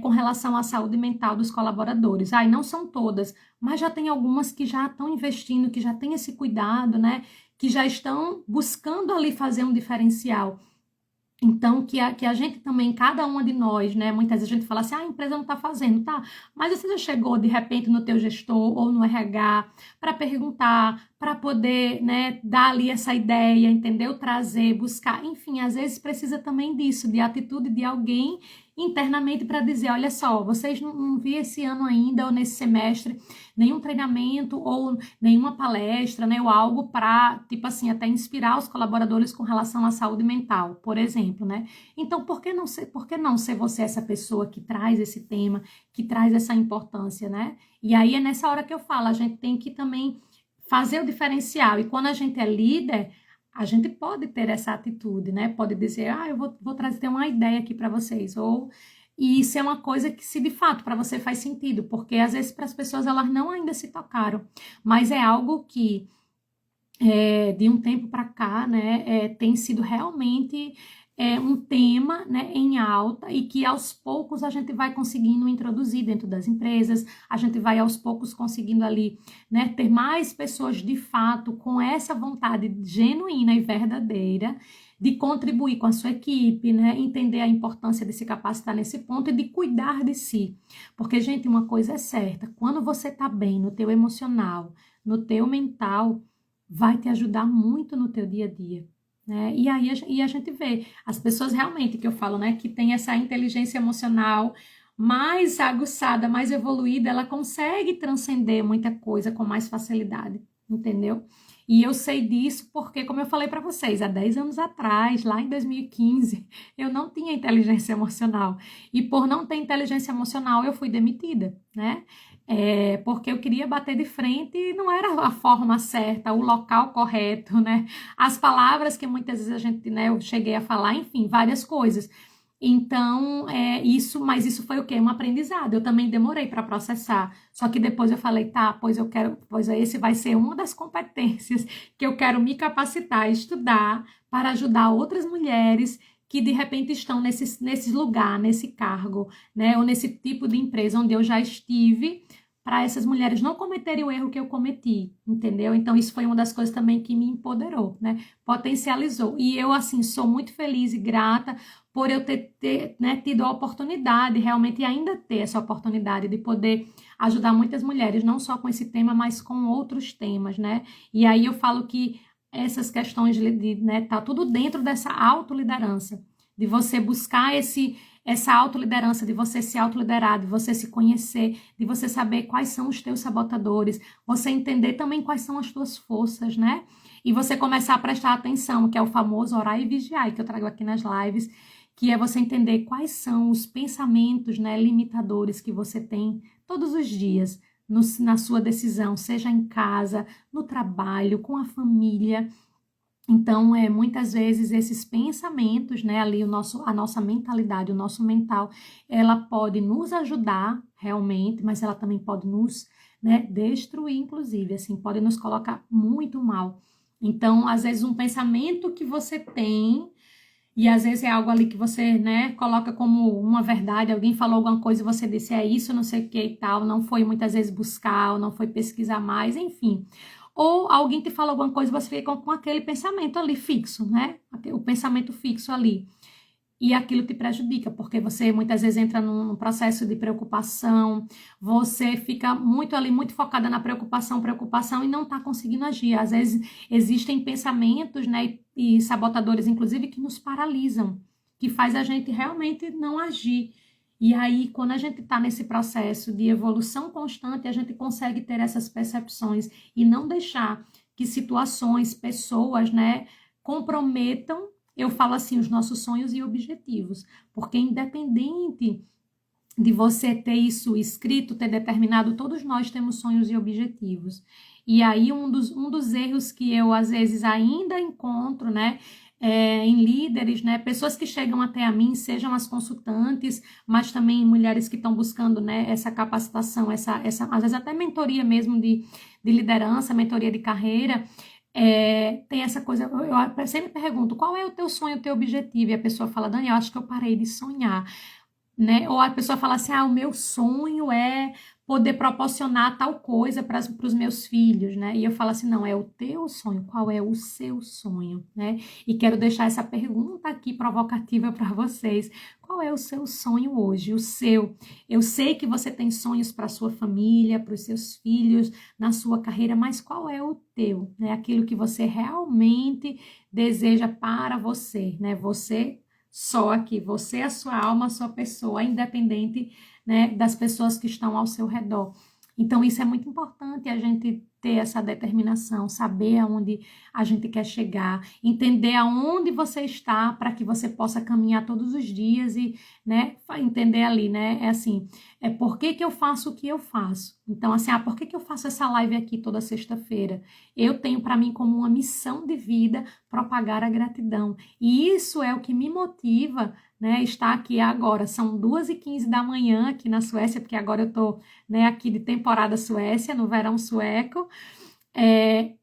com relação à saúde mental dos colaboradores. E não são todas, mas já tem algumas que já estão investindo, que já têm esse cuidado, né? Que já estão buscando ali fazer um diferencial. Então, que a gente também, cada uma de nós, né? Muitas vezes a gente fala assim, a empresa não está fazendo, tá? Mas você já chegou, de repente, no teu gestor ou no RH para perguntar, para poder, né, dar ali essa ideia, entendeu? Trazer, buscar, enfim, às vezes precisa também disso, de atitude de alguém internamente para dizer, olha só, vocês não vi esse ano ainda ou nesse semestre nenhum treinamento ou nenhuma palestra, né, ou algo para, tipo assim, até inspirar os colaboradores com relação à saúde mental, por exemplo, né? Então, por que não ser você essa pessoa que traz esse tema, que traz essa importância, né? E aí é nessa hora que eu falo, a gente tem que também fazer o diferencial. E quando a gente é líder, a gente pode ter essa atitude, né? Pode dizer, eu vou trazer uma ideia aqui para vocês, e isso é uma coisa que, se de fato para você faz sentido, porque às vezes para as pessoas elas não ainda se tocaram, mas é algo que de um tempo para cá, né, tem sido realmente um tema, né, em alta e que aos poucos a gente vai conseguindo introduzir dentro das empresas, a gente vai aos poucos conseguindo ali, né, ter mais pessoas de fato com essa vontade genuína e verdadeira de contribuir com a sua equipe, né, entender a importância de se capacitar nesse ponto e de cuidar de si. Porque, gente, uma coisa é certa, quando você tá bem no teu emocional, no teu mental, vai te ajudar muito no teu dia a dia, né? E aí a gente vê as pessoas realmente que eu falo, né, que tem essa inteligência emocional mais aguçada, mais evoluída, ela consegue transcender muita coisa com mais facilidade, entendeu? E eu sei disso porque, como eu falei para vocês, há 10 anos atrás, lá em 2015, eu não tinha inteligência emocional. E por não ter inteligência emocional, eu fui demitida, né? Porque eu queria bater de frente e não era a forma certa, o local correto, né? As palavras que muitas vezes a gente, né, eu cheguei a falar, enfim, várias coisas. Então, mas isso foi o quê? Um aprendizado. Eu também demorei para processar. Só que depois eu falei, tá, pois esse vai ser uma das competências que eu quero me capacitar, estudar para ajudar outras mulheres que de repente estão nesse lugar, nesse cargo, né? Ou nesse tipo de empresa onde eu já estive, para essas mulheres não cometerem o erro que eu cometi, entendeu? Então, isso foi uma das coisas também que me empoderou, né? Potencializou. E eu, assim, sou muito feliz e grata por eu né, tido a oportunidade, realmente, e ainda ter essa oportunidade de poder ajudar muitas mulheres, não só com esse tema, mas com outros temas, né? E aí eu falo que essas questões né, tá tudo dentro dessa autoliderança, de você buscar essa autoliderança, de você se autoliderar, de você se conhecer, de você saber quais são os teus sabotadores, você entender também quais são as tuas forças, né? E você começar a prestar atenção, que é o famoso orar e vigiar, que eu trago aqui nas lives, que é você entender quais são os pensamentos, né, limitadores que você tem todos os dias na sua decisão, seja em casa, no trabalho, com a família. Então, muitas vezes esses pensamentos, né, ali a nossa mentalidade, o nosso mental, ela pode nos ajudar realmente, mas ela também pode nos, né, destruir, inclusive, assim, pode nos colocar muito mal. Então, às vezes um pensamento que você tem e às vezes é algo ali que você, né, coloca como uma verdade, alguém falou alguma coisa e você disse é isso, não sei o que e tal, não foi muitas vezes buscar, ou não foi pesquisar mais, enfim. Ou alguém te fala alguma coisa e você fica com aquele pensamento ali fixo, né? O pensamento fixo ali. E aquilo te prejudica, porque você muitas vezes entra num processo de preocupação, você fica muito ali, muito focada na preocupação e não está conseguindo agir. Às vezes existem pensamentos, né, e sabotadores, inclusive, que nos paralisam, que faz a gente realmente não agir. E aí, quando a gente está nesse processo de evolução constante, a gente consegue ter essas percepções e não deixar que situações, pessoas, né, comprometam, eu falo assim, os nossos sonhos e objetivos, porque independente de você ter isso escrito, ter determinado, todos nós temos sonhos e objetivos. E aí um dos erros que eu às vezes ainda encontro, né, em líderes, né, pessoas que chegam até a mim, sejam as consultantes, mas também mulheres que estão buscando, né, essa capacitação, às vezes até mentoria mesmo de liderança, mentoria de carreira, tem essa coisa, eu sempre pergunto, qual é o teu sonho, o teu objetivo? E a pessoa fala, Daniel, acho que eu parei de sonhar, né? Ou a pessoa fala assim, o meu sonho é poder proporcionar tal coisa para os meus filhos, né? E eu falo assim, não, é o teu sonho, qual é o seu sonho, né? E quero deixar essa pergunta aqui provocativa para vocês. Qual é o seu sonho hoje? O seu. Eu sei que você tem sonhos para sua família, para os seus filhos, na sua carreira, mas qual é o teu, né? Aquilo que você realmente deseja para você, né? Você só aqui, você, a sua alma, a sua pessoa, independente, né, das pessoas que estão ao seu redor. Então, isso é muito importante, a gente ter essa determinação, saber aonde a gente quer chegar, entender aonde você está para que você possa caminhar todos os dias e, né, entender ali, né, é assim, por que que eu faço o que eu faço? Então, assim, por que que eu faço essa live aqui toda sexta-feira? Eu tenho para mim como uma missão de vida propagar a gratidão. E isso é o que me motiva, né, estar aqui agora. São 2h15 da manhã aqui na Suécia, porque agora eu estou, né, aqui de temporada Suécia, no verão sueco.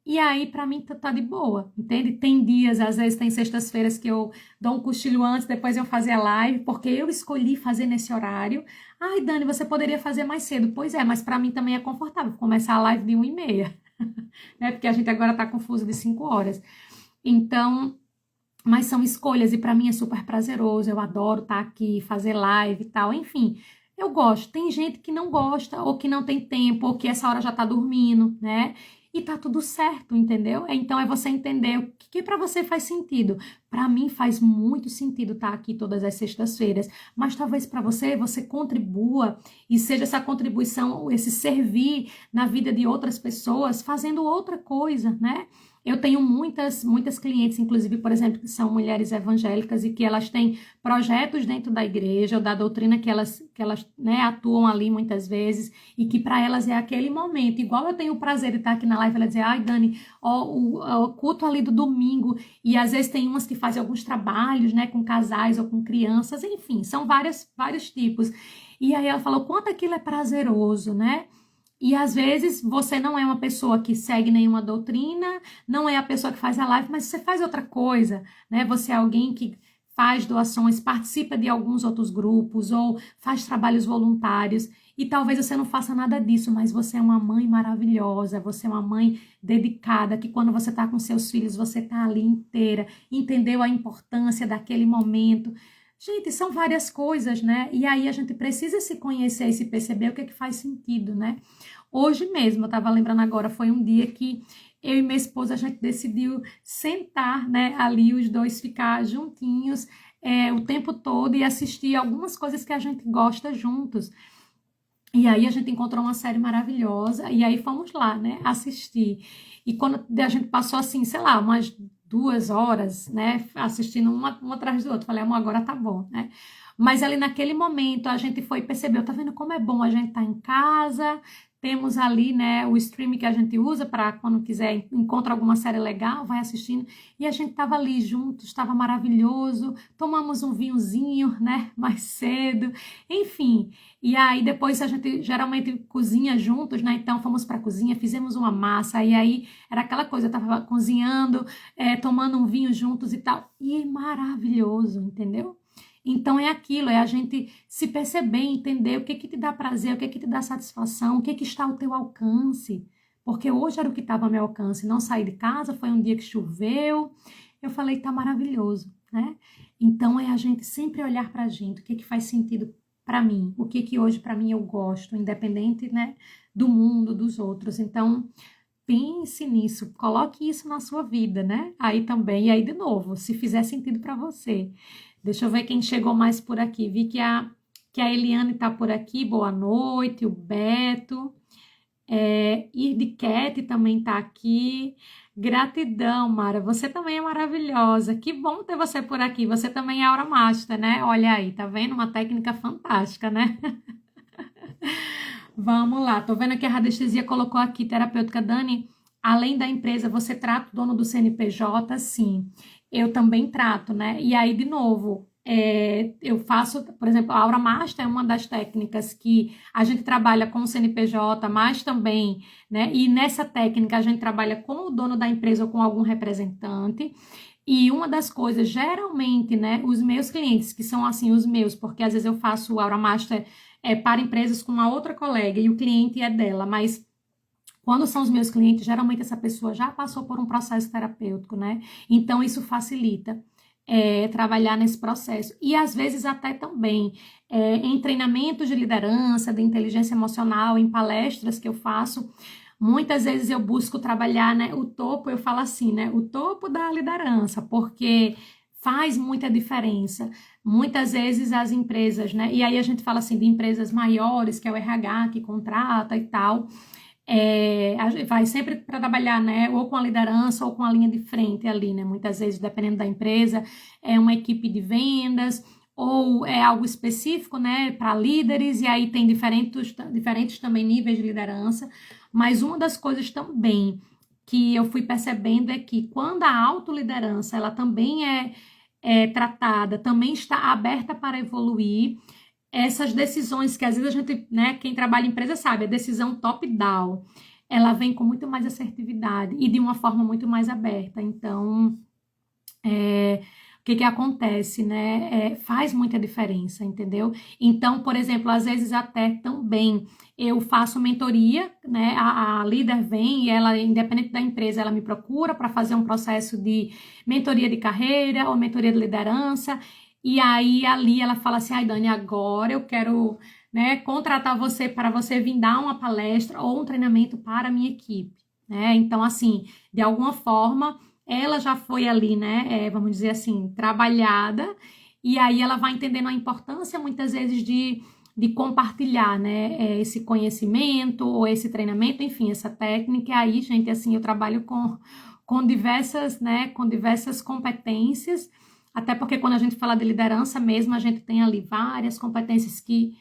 E aí, para mim, tá de boa, entende? Tem dias, às vezes tem sextas-feiras que eu dou um cochilo antes, depois eu fazer a live, porque eu escolhi fazer nesse horário. Ai, Dani, você poderia fazer mais cedo. Pois é, mas para mim também é confortável começar a live de 1h30, né? Porque a gente agora tá confuso de 5 horas. Então, mas são escolhas e para mim é super prazeroso, eu adoro estar aqui, fazer live e tal, enfim, eu gosto. Tem gente que não gosta, ou que não tem tempo, ou que essa hora já tá dormindo, né? E tá tudo certo, entendeu? Então é você entender o que para você faz sentido. Para mim faz muito sentido estar aqui todas as sextas-feiras, mas talvez para você contribua e seja essa contribuição, esse servir na vida de outras pessoas, fazendo outra coisa, né? Eu tenho muitas clientes, inclusive, por exemplo, que são mulheres evangélicas e que elas têm projetos dentro da igreja ou da doutrina que elas né, atuam ali muitas vezes e que para elas é aquele momento. Igual eu tenho o prazer de estar aqui na live, ela dizer, ai, Dani, ó, o culto ali do domingo, e às vezes tem umas que fazem alguns trabalhos, né, com casais ou com crianças, enfim, são vários tipos. E aí ela falou, quanto aquilo é prazeroso, né? E às vezes você não é uma pessoa que segue nenhuma doutrina, não é a pessoa que faz a live, mas você faz outra coisa, né? Você é alguém que faz doações, participa de alguns outros grupos ou faz trabalhos voluntários e talvez você não faça nada disso, mas você é uma mãe maravilhosa, você é uma mãe dedicada, que quando você está com seus filhos, você está ali inteira, entendeu a importância daquele momento. Gente, são várias coisas, né? E aí a gente precisa se conhecer e se perceber o que é que faz sentido, né? Hoje mesmo, eu estava lembrando agora, foi um dia que eu e minha esposa, a gente decidiu sentar, né, ali os dois ficar juntinhos o tempo todo e assistir algumas coisas que a gente gosta juntos. E aí a gente encontrou uma série maravilhosa e aí fomos lá, né, assistir. E quando a gente passou assim, sei lá, umas 2 horas, né, assistindo uma atrás do outro, falei, amor, agora tá bom, né? Mas ali naquele momento a gente foi perceber, tá vendo como é bom a gente estar em casa, temos ali, né, o streaming que a gente usa para quando quiser, encontra alguma série legal, vai assistindo. E a gente estava ali juntos, estava maravilhoso, tomamos um vinhozinho, né, mais cedo, enfim. E aí depois a gente geralmente cozinha juntos, né, então fomos para a cozinha, fizemos uma massa, e aí era aquela coisa, eu estava cozinhando, tomando um vinho juntos e tal. E maravilhoso, entendeu? Então é aquilo, é a gente se perceber, entender o que te dá prazer, o que te dá satisfação, o que está ao teu alcance. Porque hoje era o que estava ao meu alcance, não sair de casa, foi um dia que choveu, eu falei, tá maravilhoso, né? Então é a gente sempre olhar para a gente, o que faz sentido para mim, o que hoje para mim eu gosto, independente, né, do mundo, dos outros. Então pense nisso, coloque isso na sua vida, né? Aí também, e aí de novo, se fizer sentido para você. Deixa eu ver quem chegou mais por aqui. Vi que a Eliane está por aqui. Boa noite. O Beto. Irdiquete também está aqui. Gratidão, Mara. Você também é maravilhosa. Que bom ter você por aqui. Você também é Aura Master, né? Olha aí, tá vendo? Uma técnica fantástica, né? Vamos lá. Tô vendo que a radiestesia colocou aqui, terapêutica Dani. Além da empresa, você trata o dono do CNPJ? Sim, eu também trato, né? E aí, de novo, eu faço, por exemplo, a Aura Master é uma das técnicas que a gente trabalha com o CNPJ, mas também, né? E nessa técnica a gente trabalha com o dono da empresa ou com algum representante. E uma das coisas, geralmente, né, os meus clientes, que são assim os meus, porque às vezes eu faço o Aura Master para empresas com uma outra colega e o cliente é dela, mas quando são os meus clientes, geralmente essa pessoa já passou por um processo terapêutico, né? Então isso facilita trabalhar nesse processo. E às vezes até também em treinamentos de liderança, de inteligência emocional, em palestras que eu faço, muitas vezes eu busco trabalhar, né, o topo, eu falo assim, né, o topo da liderança, porque faz muita diferença. Muitas vezes as empresas, né, e aí a gente fala assim de empresas maiores, que é o RH que contrata e tal, a gente vai sempre para trabalhar, né, ou com a liderança ou com a linha de frente ali, né, muitas vezes, dependendo da empresa, é uma equipe de vendas ou é algo específico, né, para líderes, e aí tem diferentes também níveis de liderança, mas uma das coisas também que eu fui percebendo é que quando a autoliderança, ela também é tratada, também está aberta para evoluir, essas decisões que às vezes a gente, né, quem trabalha em empresa sabe, a decisão top-down, ela vem com muito mais assertividade e de uma forma muito mais aberta. Então, o que acontece, né? Faz muita diferença, entendeu? Então, por exemplo, às vezes até também eu faço mentoria, né? A líder vem e ela, independente da empresa, ela me procura para fazer um processo de mentoria de carreira ou mentoria de liderança. E aí ali ela fala assim, ai Dani, agora eu quero, né, contratar você para você vir dar uma palestra ou um treinamento para a minha equipe, né? Então, assim, de alguma forma ela já foi ali, né, vamos dizer assim, trabalhada, e aí ela vai entendendo a importância, muitas vezes, de compartilhar, né, esse conhecimento, ou esse treinamento, enfim, essa técnica, e aí, gente, assim, eu trabalho com com diversas, né, com diversas competências, até porque quando a gente fala de liderança mesmo, a gente tem ali várias competências que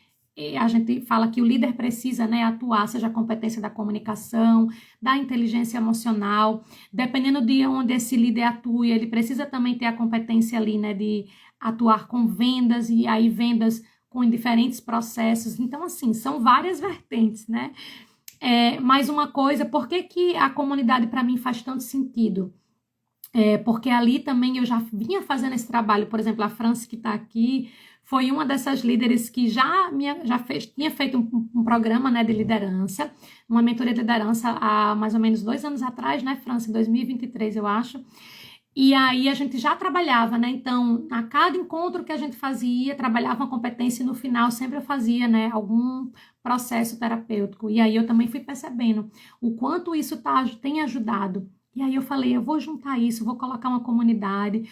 a gente fala que o líder precisa, né, atuar, seja a competência da comunicação, da inteligência emocional, dependendo de onde esse líder atua, ele precisa também ter a competência ali, né, de atuar com vendas, e aí vendas com diferentes processos. Então, assim, são várias vertentes, né? Mais uma coisa, por que que a comunidade para mim faz tanto sentido? Porque ali também eu já vinha fazendo esse trabalho, por exemplo, a Franci que está aqui, foi uma dessas líderes que tinha feito um programa, né, de liderança, uma mentoria de liderança há mais ou menos 2 anos atrás, né, Franci, em 2023, eu acho. E aí a gente já trabalhava, né? Então, a cada encontro que a gente fazia, trabalhava uma competência e no final sempre eu fazia, né, algum processo terapêutico. E aí eu também fui percebendo o quanto isso tem ajudado. E aí eu falei, eu vou juntar isso, vou colocar uma comunidade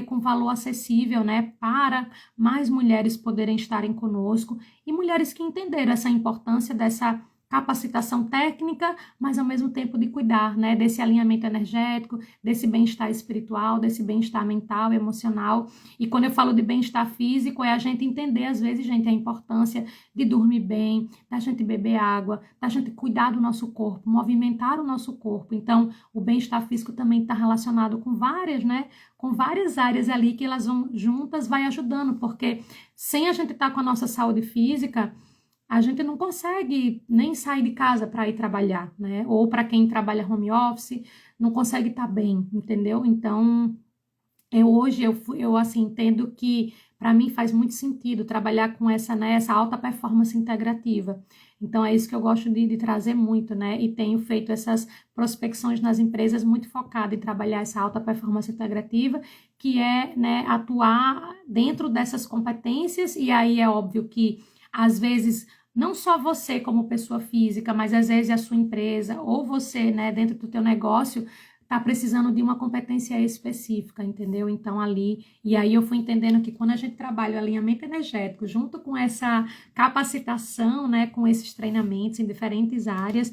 com valor acessível, né, para mais mulheres poderem estarem conosco e mulheres que entenderam essa importância dessa capacitação técnica, mas ao mesmo tempo de cuidar, né, desse alinhamento energético, desse bem-estar espiritual, desse bem-estar mental, emocional. E quando eu falo de bem-estar físico, é a gente entender, às vezes, gente, a importância de dormir bem, da gente beber água, da gente cuidar do nosso corpo, movimentar o nosso corpo. Então, o bem-estar físico também está relacionado com várias, né, com várias áreas ali que elas vão juntas, vai ajudando, porque sem a gente estar com a nossa saúde física, a gente não consegue nem sair de casa para ir trabalhar, né? Ou para quem trabalha home office, não consegue estar bem, entendeu? Então, hoje eu assim entendo que para mim faz muito sentido trabalhar com essa, né, essa alta performance integrativa. Então, é isso que eu gosto de trazer muito, né? E tenho feito essas prospecções nas empresas muito focada em trabalhar essa alta performance integrativa, que é, né, atuar dentro dessas competências, e aí é óbvio que às vezes não só você como pessoa física, mas às vezes a sua empresa ou você, né, dentro do teu negócio, está precisando de uma competência específica, entendeu? Então ali, e aí eu fui entendendo que quando a gente trabalha o alinhamento energético junto com essa capacitação, né, com esses treinamentos em diferentes áreas,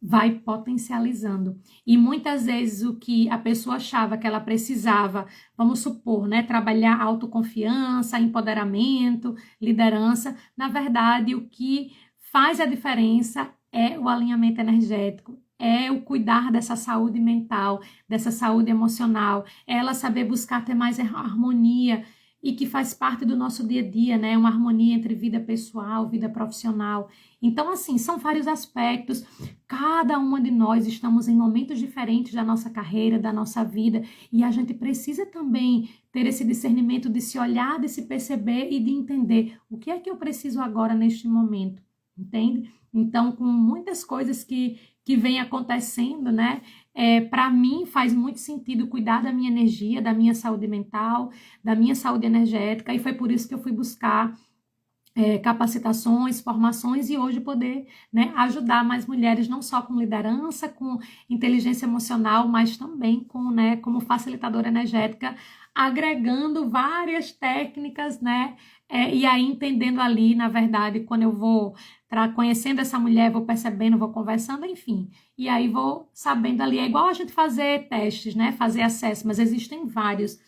vai potencializando. E muitas vezes o que a pessoa achava que ela precisava, vamos supor, né, trabalhar autoconfiança, empoderamento, liderança, na verdade o que faz a diferença é o alinhamento energético, é o cuidar dessa saúde mental, dessa saúde emocional, é ela saber buscar ter mais harmonia e que faz parte do nosso dia a dia, né? Uma harmonia entre vida pessoal, vida profissional. Então, assim, são vários aspectos. Cada uma de nós estamos em momentos diferentes da nossa carreira, da nossa vida, e a gente precisa também ter esse discernimento de se olhar, de se perceber e de entender o que é que eu preciso agora neste momento, entende? Então, com muitas coisas que vem acontecendo, né? Para mim faz muito sentido cuidar da minha energia, da minha saúde mental, da minha saúde energética, e foi por isso que eu fui buscar capacitações, formações e hoje poder, né, ajudar mais mulheres, não só com liderança, com inteligência emocional, mas também com, né, como facilitadora energética, agregando várias técnicas, né, e aí entendendo ali, na verdade, quando eu vou conhecendo essa mulher, vou percebendo, vou conversando, enfim, e aí vou sabendo ali, é igual a gente fazer testes, né, fazer acesso, mas existem vários.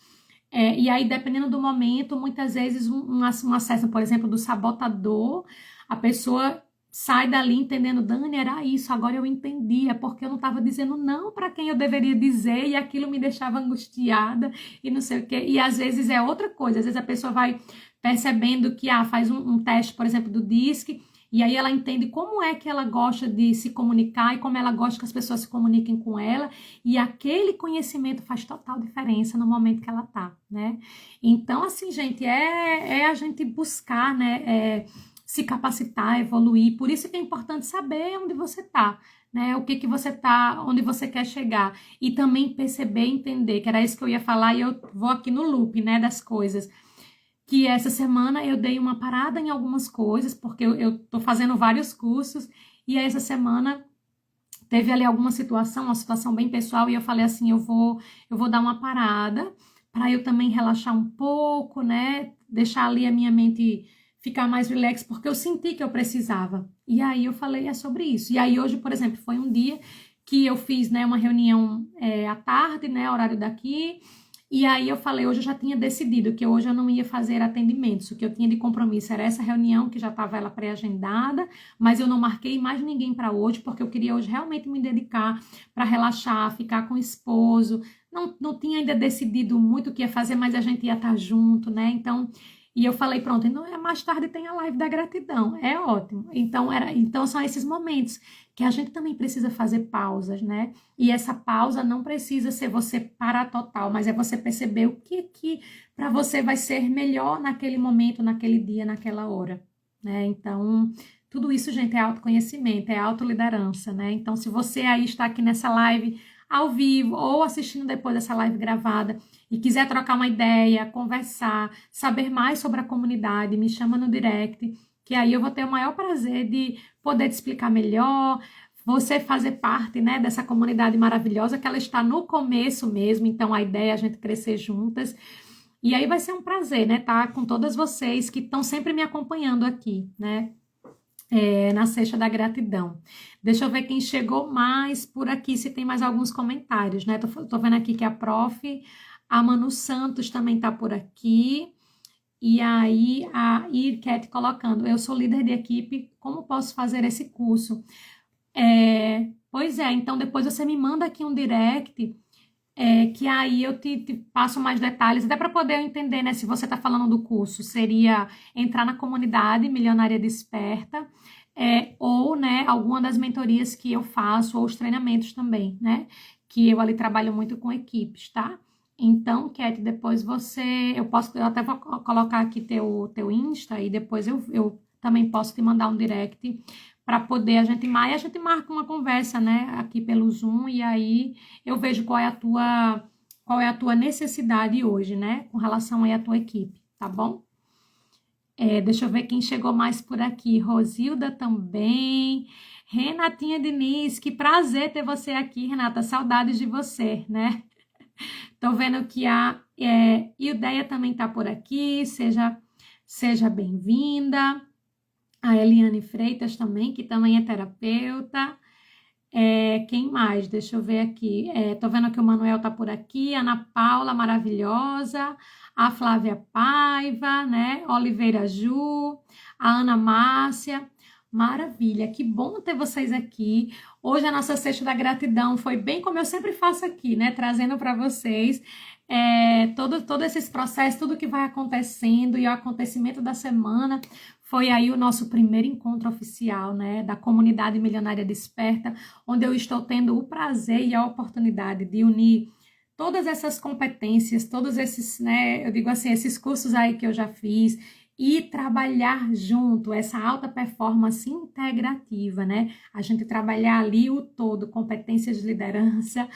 E aí, dependendo do momento, muitas vezes um acesso, por exemplo, do sabotador, a pessoa sai dali entendendo, Dani, era isso, agora eu entendi, é porque eu não estava dizendo não para quem eu deveria dizer e aquilo me deixava angustiada e não sei o quê. E às vezes é outra coisa, às vezes a pessoa vai percebendo que faz um teste, por exemplo, do DISC, e aí ela entende como é que ela gosta de se comunicar e como ela gosta que as pessoas se comuniquem com ela, e aquele conhecimento faz total diferença no momento que ela tá, né? Então, assim, gente, a gente buscar, né, se capacitar, evoluir, por isso que é importante saber onde você tá, né? O que você tá, onde você quer chegar, e também perceber, entender, que era isso que eu ia falar, e eu vou aqui no loop, né, das coisas, que essa semana eu dei uma parada em algumas coisas, porque eu tô fazendo vários cursos, e essa semana teve ali alguma situação, uma situação bem pessoal, e eu falei assim, eu vou dar uma parada, para eu também relaxar um pouco, né, deixar ali a minha mente ficar mais relax, porque eu senti que eu precisava. E aí eu falei, é sobre isso. E aí hoje, por exemplo, foi um dia que eu fiz, né, uma reunião à tarde, né, horário daqui, e aí eu falei, hoje eu já tinha decidido que hoje eu não ia fazer atendimentos, o que eu tinha de compromisso era essa reunião, que já estava ela pré-agendada, mas eu não marquei mais ninguém para hoje, porque eu queria hoje realmente me dedicar para relaxar, ficar com o esposo, não tinha ainda decidido muito o que ia fazer, mas a gente ia estar junto, né, então... E eu falei, pronto, então mais tarde tem a live da gratidão, é ótimo. Então são esses momentos que a gente também precisa fazer pausas, né? E essa pausa não precisa ser você parar total, mas é você perceber o que para você vai ser melhor naquele momento, naquele dia, naquela hora, né? Então, tudo isso, gente, é autoconhecimento, é autoliderança, né? Então, se você aí está aqui nessa live ao vivo ou assistindo depois dessa live gravada e quiser trocar uma ideia, conversar, saber mais sobre a comunidade, me chama no direct, que aí eu vou ter o maior prazer de poder te explicar melhor, você fazer parte, né, dessa comunidade maravilhosa, que ela está no começo mesmo, então a ideia é a gente crescer juntas. E aí vai ser um prazer, né, tá com todas vocês que estão sempre me acompanhando aqui, né, na Sexta da Gratidão. Deixa eu ver quem chegou mais por aqui, se tem mais alguns comentários, né? Tô vendo aqui que a Manu Santos também tá por aqui. E aí a Irket colocando, eu sou líder de equipe, como posso fazer esse curso? Pois é, então depois você me manda aqui um direct, que aí eu te passo mais detalhes, até para poder entender, né, se você está falando do curso, seria entrar na comunidade Milionária Desperta, ou, né, alguma das mentorias que eu faço, ou os treinamentos também, né, que eu ali trabalho muito com equipes, tá? Então, Cat, depois eu até vou colocar aqui teu Insta, e depois eu também posso te mandar um direct para poder a gente marca uma conversa, né, aqui pelo Zoom, e aí eu vejo qual é a tua necessidade hoje, né, com relação aí à tua equipe, tá bom? Deixa eu ver quem chegou mais por aqui. Rosilda também. Renatinha Diniz, que prazer ter você aqui, Renata. Saudades de você, né? Tô vendo que a Ildeia também tá por aqui. Seja bem-vinda. A Eliane Freitas também, que também é terapeuta. Quem mais? Deixa eu ver aqui. Tô vendo que o Manuel tá por aqui, Ana Paula, maravilhosa, a Flávia Paiva, né? Oliveira Ju, a Ana Márcia. Maravilha, que bom ter vocês aqui. Hoje a nossa Sexta da Gratidão foi bem como eu sempre faço aqui, né? Trazendo para vocês todo esses processos, tudo que vai acontecendo e o acontecimento da semana. Foi aí o nosso primeiro encontro oficial, né, da Comunidade Milionária Desperta, onde eu estou tendo o prazer e a oportunidade de unir todas essas competências, todos esses, né, eu digo assim, esses cursos aí que eu já fiz, e trabalhar junto, essa alta performance integrativa, né? A gente trabalhar ali o todo, competências de liderança,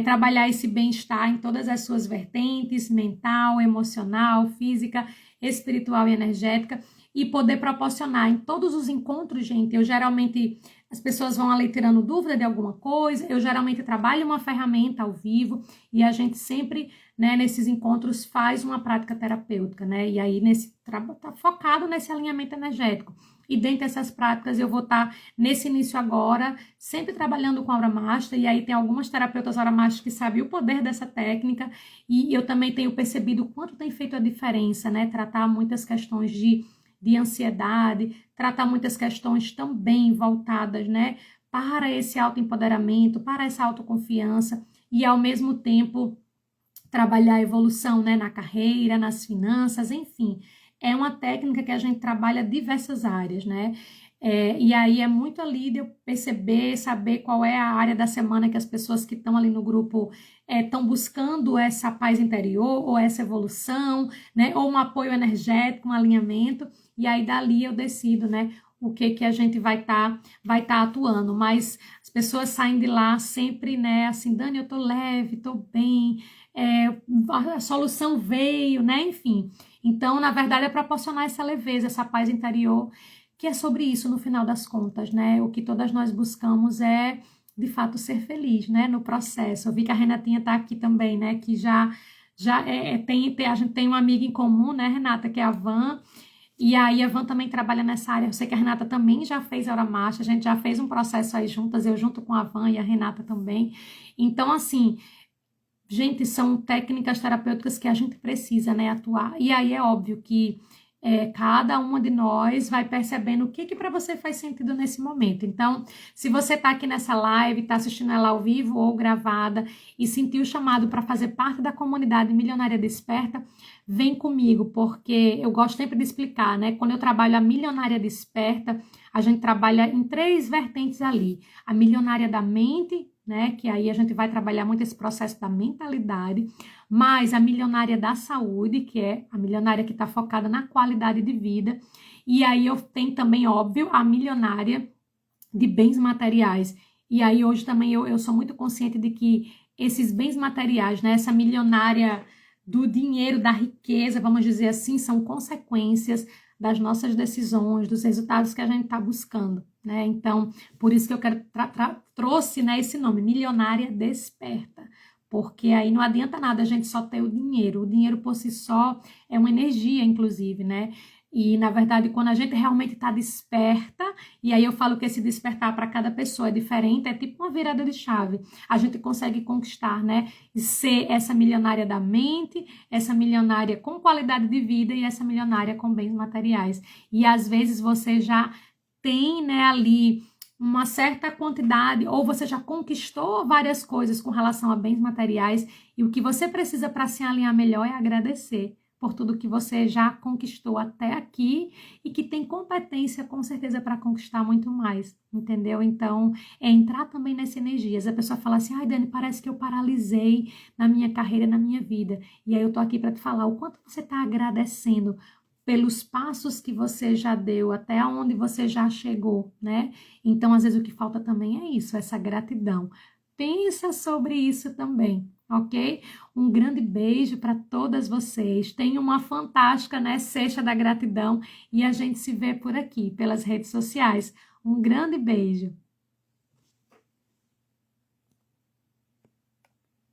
trabalhar esse bem-estar em todas as suas vertentes, mental, emocional, física, espiritual e energética, e poder proporcionar em todos os encontros, gente, as pessoas vão ali tirando dúvida de alguma coisa, eu geralmente trabalho uma ferramenta ao vivo, e a gente sempre, né, nesses encontros faz uma prática terapêutica, né, e aí tá focado nesse alinhamento energético. E dentre essas práticas eu vou estar nesse início agora, sempre trabalhando com Aura Master, e aí tem algumas terapeutas Aura Master que sabem o poder dessa técnica, e eu também tenho percebido o quanto tem feito a diferença, né, tratar muitas questões de ansiedade, tratar muitas questões também voltadas, né, para esse autoempoderamento, para essa autoconfiança, e ao mesmo tempo trabalhar a evolução, né, na carreira, nas finanças, enfim. É uma técnica que a gente trabalha diversas áreas, né? E aí é muito ali de eu perceber, saber qual é a área da semana que as pessoas que estão ali no grupo estão buscando essa paz interior, ou essa evolução, né? Ou um apoio energético, um alinhamento, e aí dali eu decido, né? O que a gente vai tá atuando, mas as pessoas saem de lá sempre, né? Assim, Dani, eu tô leve, tô bem, a solução veio, né? Enfim. Então, na verdade, é proporcionar essa leveza, essa paz interior, que é sobre isso no final das contas, né? O que todas nós buscamos é, de fato, ser feliz, né? No processo. Eu vi que a Renatinha tá aqui também, né? Que a gente tem uma amiga em comum, né, Renata, que é a Van. E aí a Van também trabalha nessa área. Eu sei que a Renata também já fez Aura Marcha, a gente já fez um processo aí juntas, eu junto com a Van e a Renata também. Então, assim, gente, são técnicas terapêuticas que a gente precisa, né, atuar. E aí é óbvio que cada uma de nós vai percebendo o que para você faz sentido nesse momento. Então, se você está aqui nessa live, está assistindo ela ao vivo ou gravada e sentiu o chamado para fazer parte da comunidade Milionária Desperta, vem comigo, porque eu gosto sempre de explicar, né? Quando eu trabalho a Milionária Desperta, a gente trabalha em 3 vertentes ali. A milionária da mente, né? Que aí a gente vai trabalhar muito esse processo da mentalidade, mais a milionária da saúde, que é a milionária que está focada na qualidade de vida. E aí eu tenho também, óbvio, a milionária de bens materiais. E aí hoje também eu sou muito consciente de que esses bens materiais, né? Essa milionária do dinheiro, da riqueza, vamos dizer assim, são consequências das nossas decisões, dos resultados que a gente está buscando, né? Então, por isso que eu trouxe, né, esse nome, Milionária Desperta, porque aí não adianta nada a gente só ter o dinheiro por si só é uma energia, inclusive, né? E, na verdade, quando a gente realmente está desperta, e aí eu falo que esse despertar para cada pessoa é diferente, é tipo uma virada de chave. A gente consegue conquistar, né? E ser essa milionária da mente, essa milionária com qualidade de vida e essa milionária com bens materiais. E, às vezes, você já tem, né, ali uma certa quantidade, ou você já conquistou várias coisas com relação a bens materiais, e o que você precisa para se alinhar melhor é agradecer por tudo que você já conquistou até aqui e que tem competência com certeza para conquistar muito mais, entendeu? Então, é entrar também nessa energia. A pessoa fala assim, ai Dani, parece que eu paralisei na minha carreira, na minha vida. E aí eu tô aqui para te falar o quanto você está agradecendo pelos passos que você já deu, até onde você já chegou, né? Então, às vezes o que falta também é isso, essa gratidão. Pensa sobre isso também, ok? Um grande beijo para todas vocês. Tenham uma fantástica, né, Sexta da Gratidão e a gente se vê por aqui, pelas redes sociais. Um grande beijo.